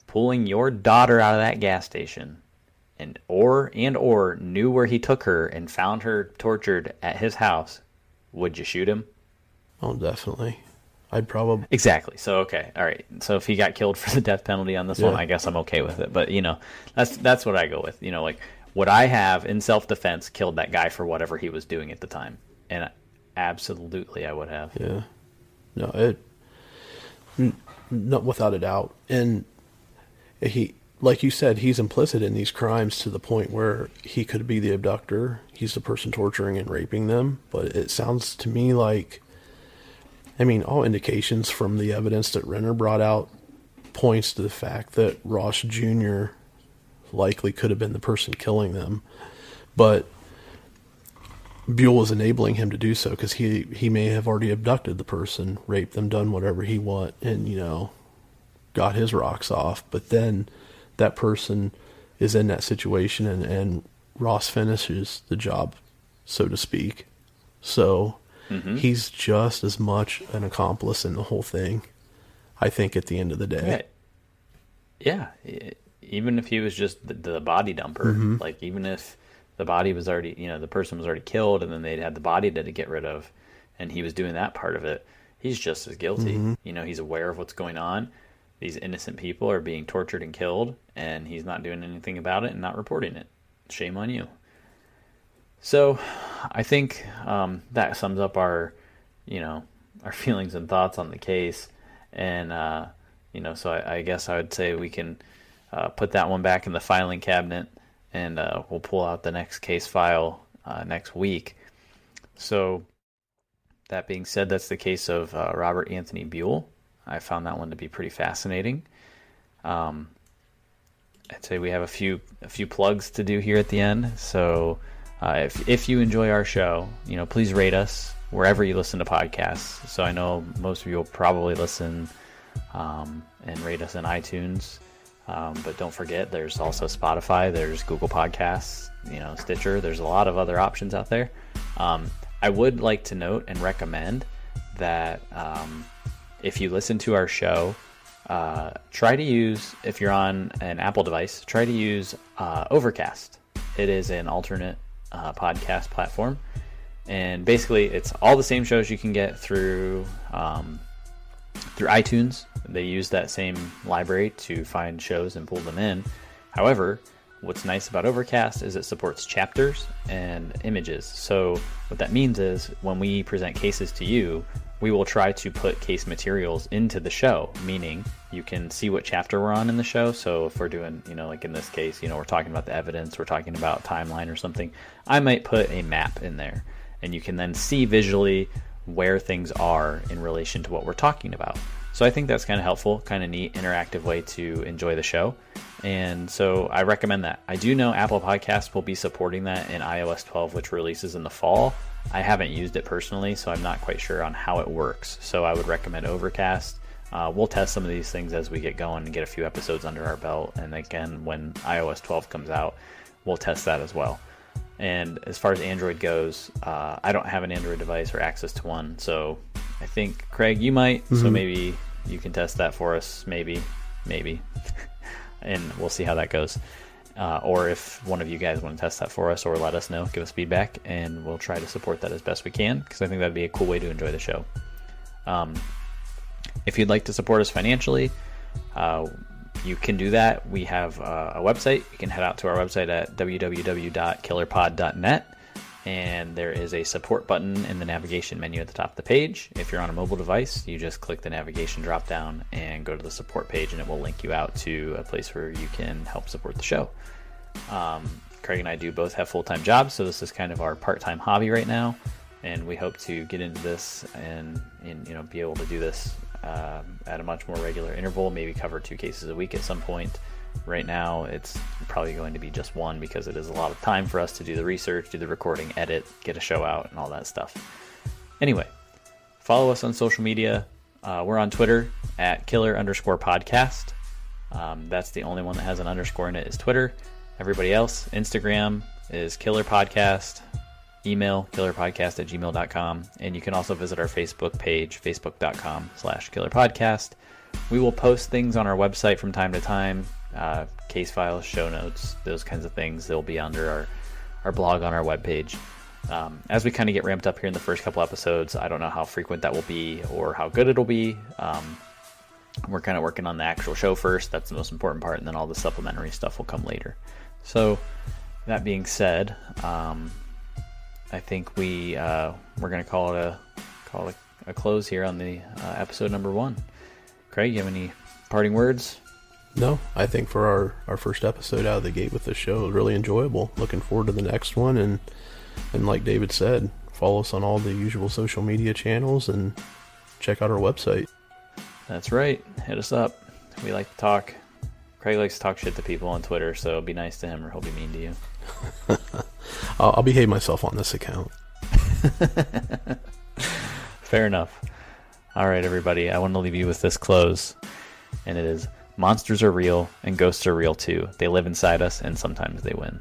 pulling your daughter out of that gas station and or knew where he took her and found her tortured at his house, would you shoot him? Oh, definitely. I'd probably... Exactly. So, okay. All right. So if he got killed for the death penalty on this one, I guess I'm okay with it. But, that's what I go with. Like, would I have, in self-defense, killed that guy for whatever he was doing at the time? And absolutely I would have. Yeah. No, not without a doubt. And he, like you said, he's implicit in these crimes to the point where he could be the abductor. He's the person torturing and raping them. But it sounds to me like, all indications from the evidence that Renner brought out points to the fact that Ross Jr. likely could have been the person killing them. But Buell was enabling him to do so because he may have already abducted the person, raped them, done whatever he want, and, got his rocks off. But then that person is in that situation and Ross finishes the job, so to speak. So he's just as much an accomplice in the whole thing, I think, at the end of the day. Yeah. Even if he was just the body dumper, like, even if the body was already, the person was already killed and then they'd had the body to get rid of and he was doing that part of it, he's just as guilty. He's aware of what's going on. These innocent people are being tortured and killed and he's not doing anything about it and not reporting it. Shame on you. So I think that sums up our feelings and thoughts on the case. And, so I guess I would say we can put that one back in the filing cabinet and we'll pull out the next case file next week. So that being said, that's the case of Robert Anthony Buell. I found that one to be pretty fascinating. I'd say we have a few plugs to do here at the end. So if you enjoy our show, please rate us wherever you listen to podcasts. So I know most of you will probably listen and rate us in iTunes. But don't forget, there's also Spotify, there's Google Podcasts, Stitcher. There's a lot of other options out there. I would like to note and recommend that if you listen to our show, try to use, if you're on an Apple device, try to use Overcast. It is an alternate podcast platform. And basically, it's all the same shows you can get through iTunes. They use that same library to find shows and pull them in. However, what's nice about Overcast is it supports chapters and images. So what that means is when we present cases to you, we will try to put case materials into the show, meaning you can see what chapter we're on in the show. So if we're doing, like in this case, we're talking about the evidence, we're talking about timeline or something, I might put a map in there and you can then see visually where things are in relation to what we're talking about. So I think that's kind of helpful, kind of neat, interactive way to enjoy the show. And so I recommend that. I do know Apple Podcasts will be supporting that in iOS 12, which releases in the fall. I haven't used it personally, so I'm not quite sure on how it works. So I would recommend Overcast. We'll test some of these things as we get going and get a few episodes under our belt. And again, when iOS 12 comes out, we'll test that as well. And as far as Android goes, I don't have an Android device or access to one. So I think, Craig, you might. So maybe you can test that for us. Maybe. And we'll see how that goes. Or if one of you guys want to test that for us or let us know, give us feedback, and we'll try to support that as best we can, because I think that'd be a cool way to enjoy the show. If you'd like to support us financially, you can do that. We have a website. You can head out to our website at www.killerpod.net, and there is a support button in the navigation menu at the top of the page. If you're on a mobile device, you just click the navigation drop down and go to the support page, and it will link you out to a place where you can help support the show. Craig and I do both have full-time jobs, so this is kind of our part-time hobby right now, and we hope to get into this and be able to do this at a much more regular interval, maybe cover 2 cases a week at some point. Right now, it's probably going to be just 1, because it is a lot of time for us to do the research, do the recording, edit, get a show out, and all that stuff. Anyway, follow us on social media. We're on Twitter at @killer_podcast. That's the only one that has an underscore in it is Twitter. Everybody else, Instagram is Killer Podcast. Email killerpodcast@gmail.com. And you can also visit our Facebook page, facebook.com/killerpodcast. We will post things on our website from time to time, case files, show notes, those kinds of things. They'll be under our blog on our webpage. As we kind of get ramped up here in the first couple episodes, I don't know how frequent that will be or how good it'll be. We're kind of working on the actual show first. That's the most important part, and then all the supplementary stuff will come later. So that being said, I think we're going to call it a close here on the episode number 1. Craig, you have any parting words? No, I think for our first episode out of the gate with this show, it was really enjoyable. Looking forward to the next one, and like David said, follow us on all the usual social media channels and check out our website. That's right. Hit us up. We like to talk. Craig likes to talk shit to people on Twitter, so be nice to him or he'll be mean to you. I'll behave myself on this account. Fair enough. All right, everybody. I want to leave you with this close, and it is: monsters are real, and ghosts are real too. They live inside us, and sometimes they win.